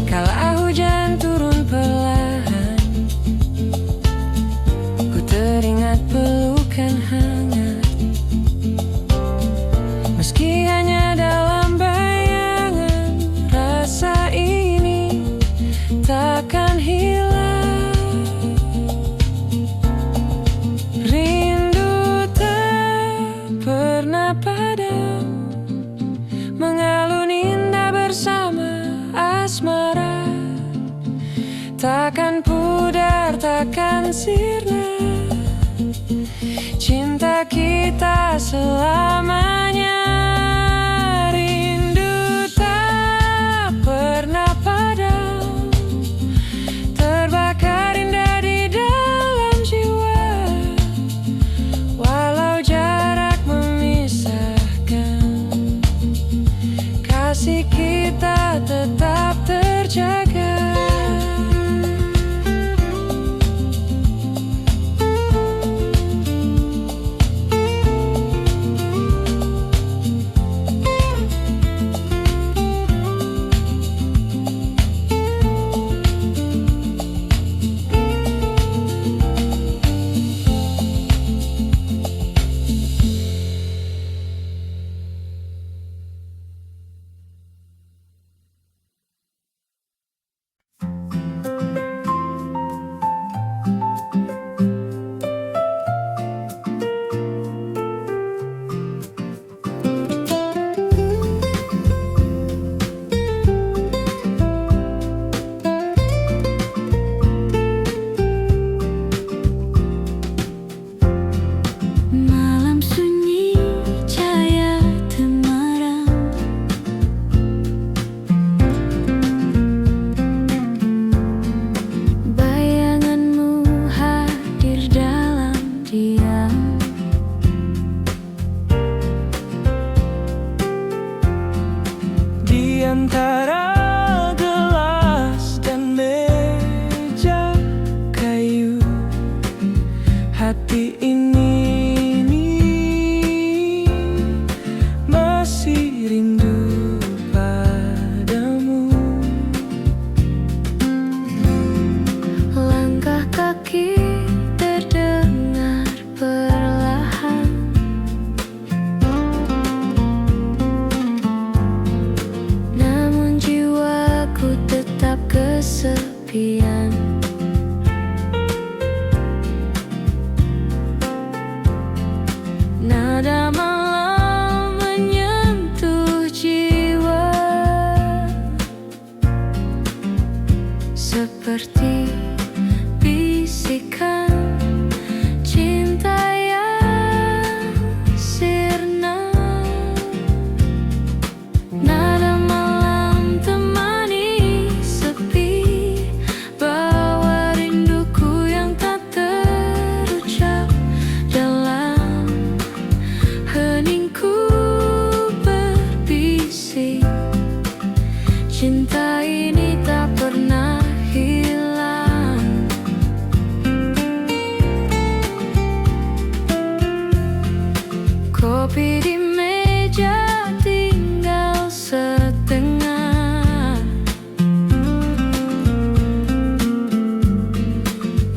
Kala hujan turun perlahan, ku teringat pelukan hangat. Meski hanya dalam bayangan, rasa ini takkan hilang. Rindu tak pernah padam, mengalun indah bersama asmara. Takkan pudar, takkan sirna, cinta kita selamanya. Rindu tak pernah padam, terbakar indah di dalam jiwa. Walau jarak memisahkan, kasih kita tetap terjaga. Kopi di meja tinggal setengah,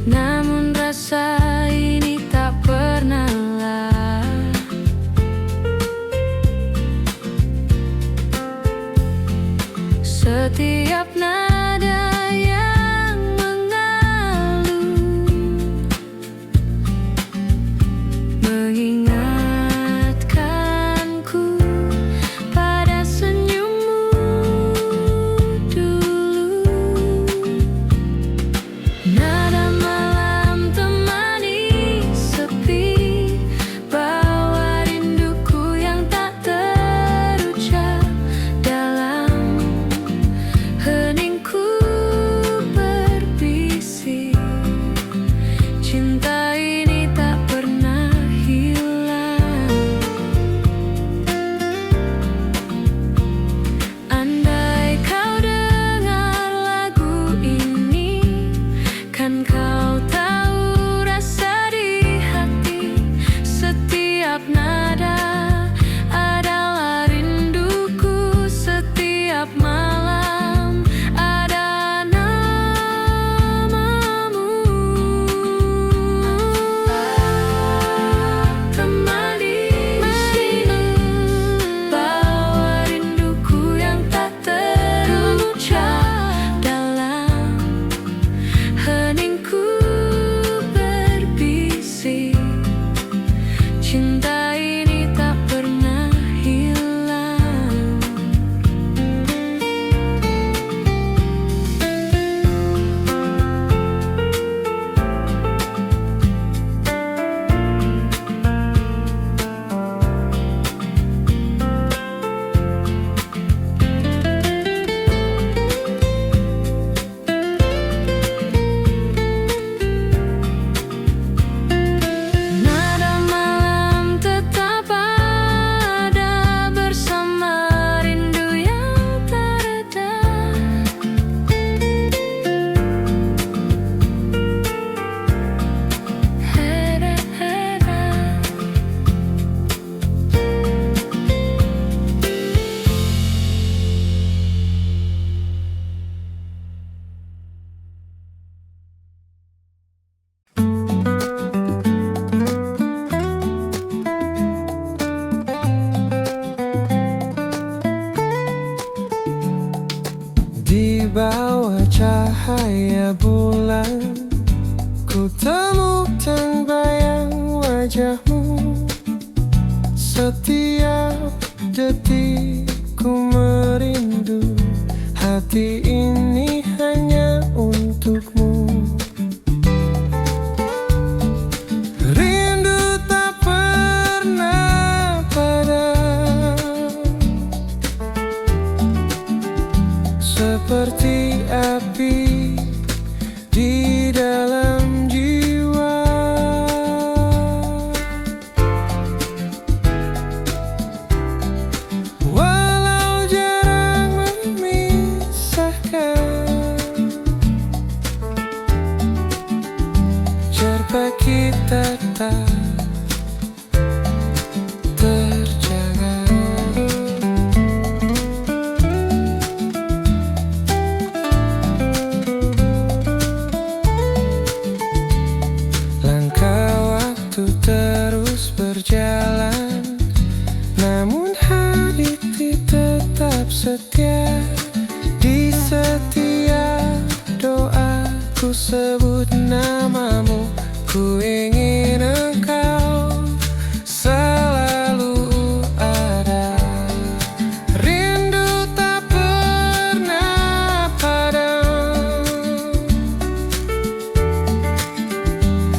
namun rasa ini tak pernah lelah. Setiap nada yang mengalun mengingatkanku pada senyummu dulu. Nada malam temani sepi, bawa rinduku yang tak terucap dalam heningku berbisik. Cinta ini tak pernah hilang. Andai kau dengar lagu ini, kan kau tahu rasa di hati. Setiap nada adalah rinduku, setiap malam ada namamu. Temani sini, bawa rinduku yang tak terucap dalam heningku berbisik. Cinta ini tak pernah hilang. Nada malam tetap ada bersama rindu yang tak reda. Hera, hera. Di bawah cahaya bulan, ku temukan bayang wajahmu. Setiap detik ku merindu, hati ini hanya untukmu. Rindu tak pernah padam, seperti api di dalam jiwa. Walau jarak memisahkan, cerpa kita tak terjaga. Langkah waktu terus berjalan, namun hari tetap setia. Di setiap doa ku sebut namamu, ku ingin engkau selalu ada. Rindu tak pernah padam,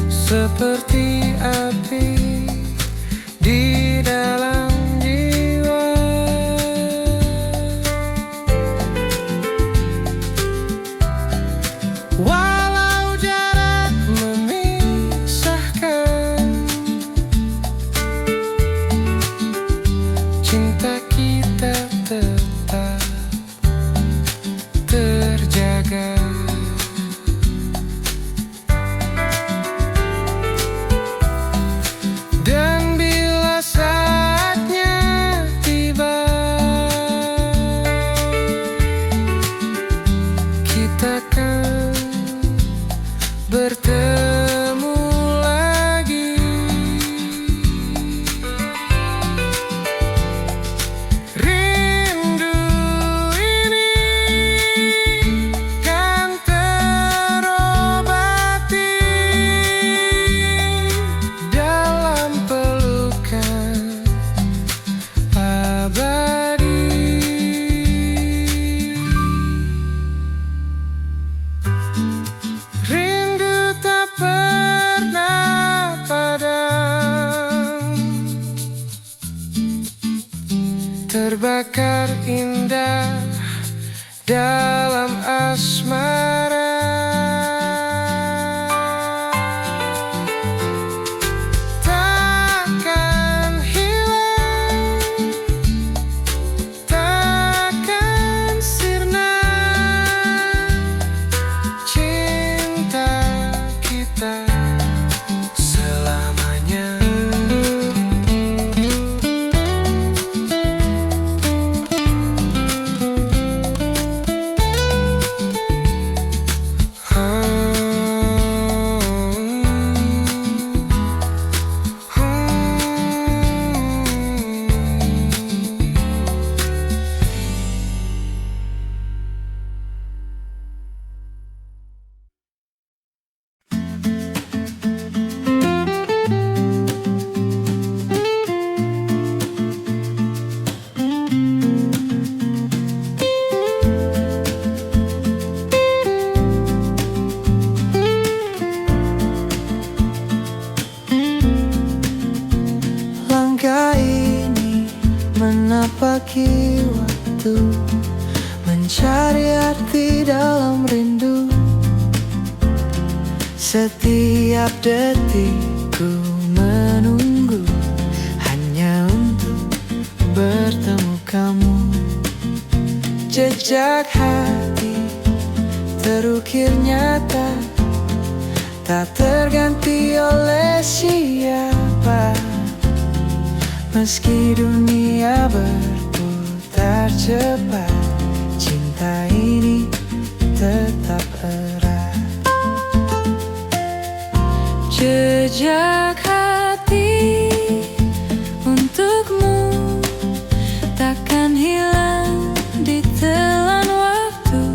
seperti api di dalam jiwa. Walau jarak memisahkan, cinta kita tetap terjaga. Dan bila terbakar indah dalam asmara. Takkan hilang, takkan sirna cinta kita selamanya. Langkah ini menapaki waktu, mencari arti dalam rindu. Setiap detikku menunggu hanya untuk bertemu kamu. Jejak hati terukir nyata, tak terganti oleh siapa. Meski dunia berputar cepat, cinta ini tetap erat. Jejak hati untukmu takkan hilang di telan waktu.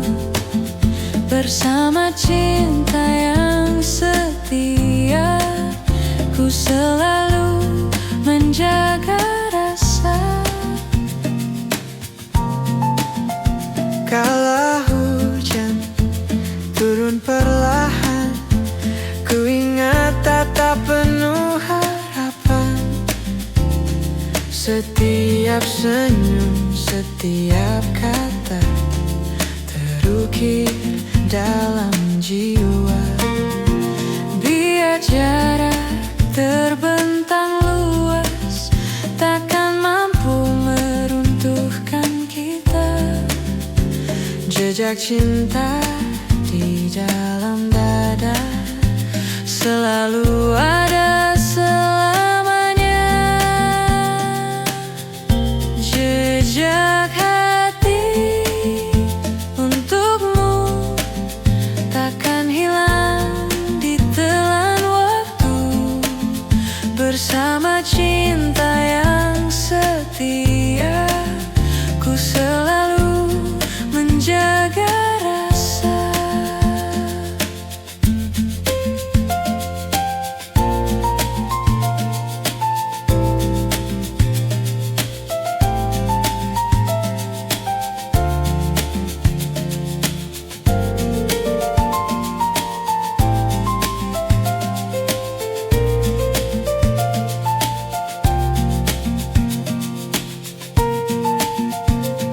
Bersama cinta yang setia, ku selalu menjaga rasa. Kala hujan turun perlahan, ku ingat tatap penuh harapan. Setiap senyum, setiap kata terukir dalam jiwa. Biar jarak terbentang luas, takkan mampu meruntuhkan kita. Jejak cinta di dalam dada Selalu ada selamanya. Jejak hati untukmu takkan hilang di telan waktu. Bersama cinta yang setia, ku selalu menjaga rasa.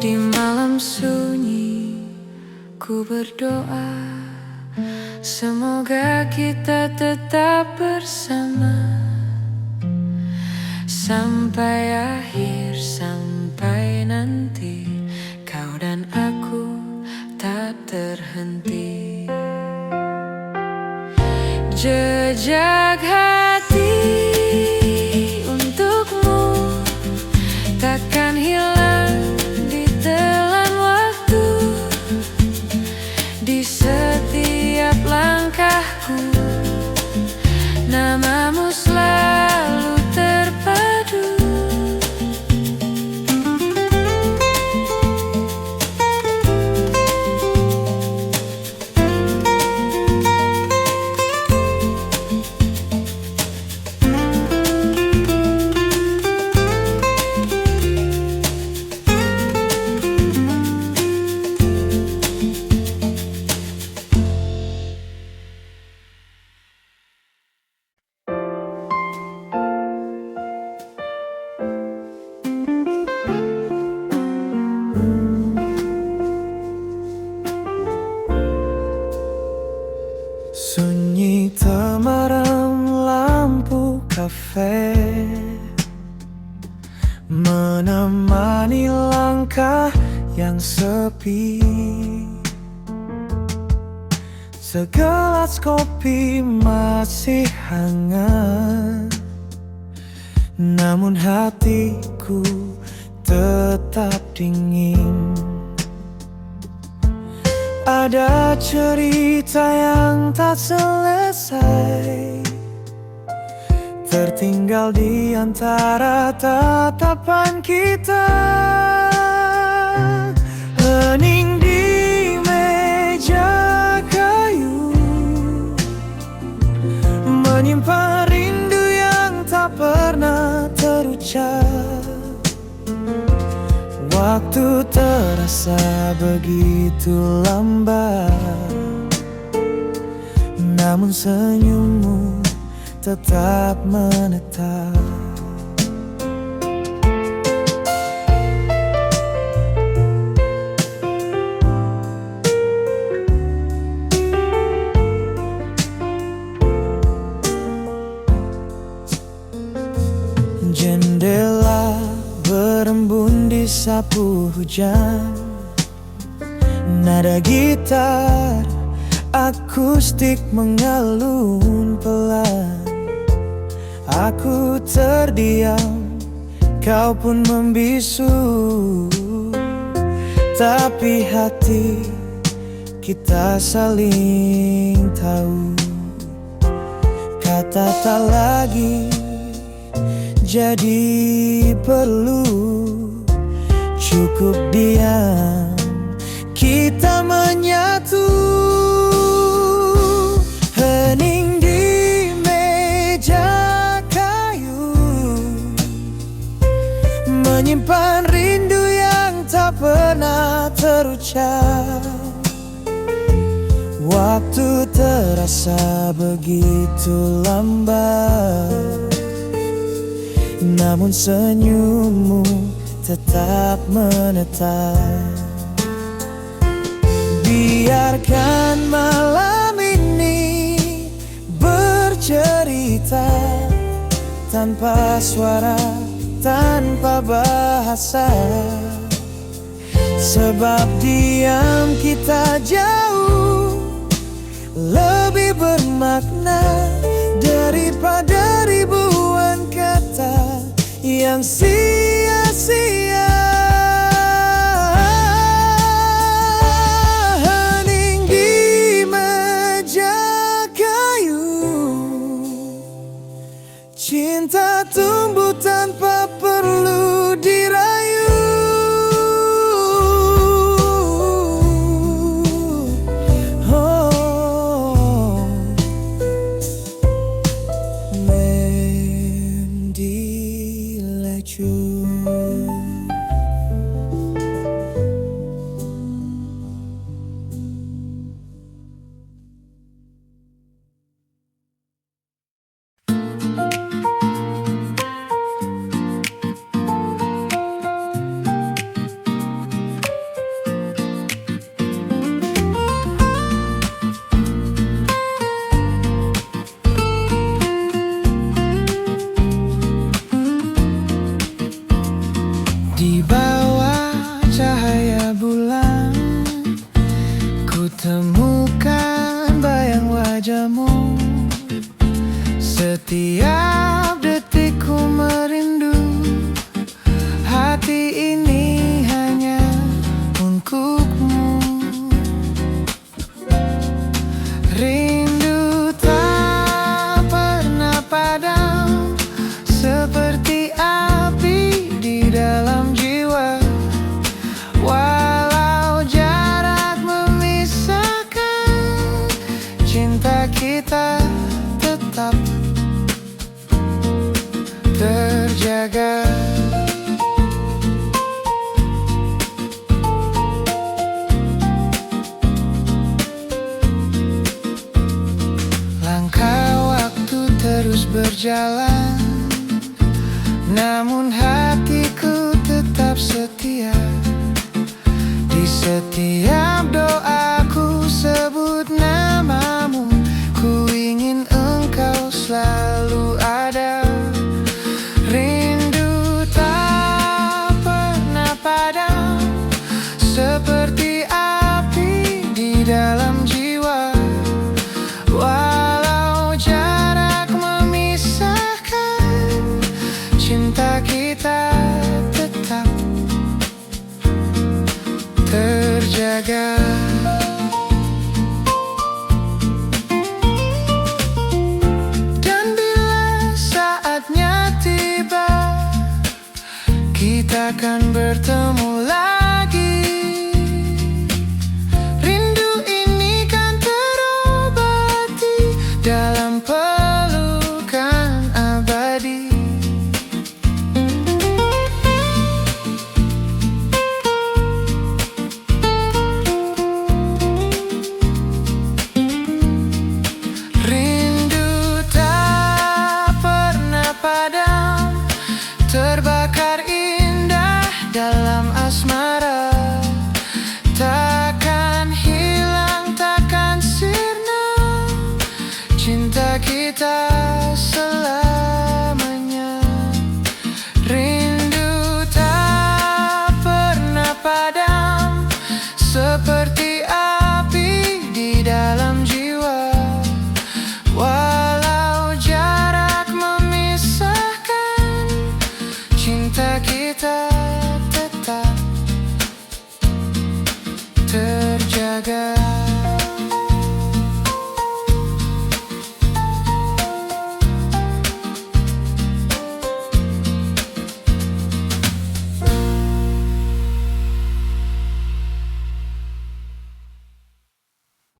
Di malam sunyi ku berdoa, semoga kita tetap bersama sampai akhir, sampai nanti kau dan aku tak terhenti. Jejak hati untukmu takkan hilang di telan waktu. Di setiap langkahku, namamu selalu terpadu. menemani langkah yang sepi. Segelas kopi masih hangat, namun hatiku tetap dingin. Ada cerita yang tak selesai, tertinggal di antara tatapan kita. Hening di meja kayu, menyimpan rindu yang tak pernah terucap. Waktu terasa begitu lambat, namun senyummu tetap menetap. Jendela berembun di sapu hujan, nada gitar akustik mengalun pelan. Aku terdiam, kau pun membisu, tapi hati kita saling tahu. Kata tak lagi jadi perlu, cukup diam, kita menyatu. Hening di meja kayu, menyimpan rindu yang tak pernah terucap. Waktu terasa begitu lambat, namun senyummu tetap menetap. Biarkan malam ini bercerita, tanpa suara, tanpa bahasa. Sebab diam kita jauh lebih bermakna daripada ribuan kata yang sia-sia. Hening di meja kayu, cinta tumbuh tanpa perlu dirayu. Oh, mendilaju. Di bawah cahaya bulan, ku temukan bayang wajahmu. Setiap detikku merindu, hati ini hanya untukmu. Rindu tak pernah padam, seperti api di dalam jiwa. Walau jarak memisahkan, cinta kita tetap terjaga. Langkah waktu terus berjalan, namun hatiku tetap setia. Di setiap doaku sebut namamu, ku ingin engkau selalu ada. Rindu tak akan bertemu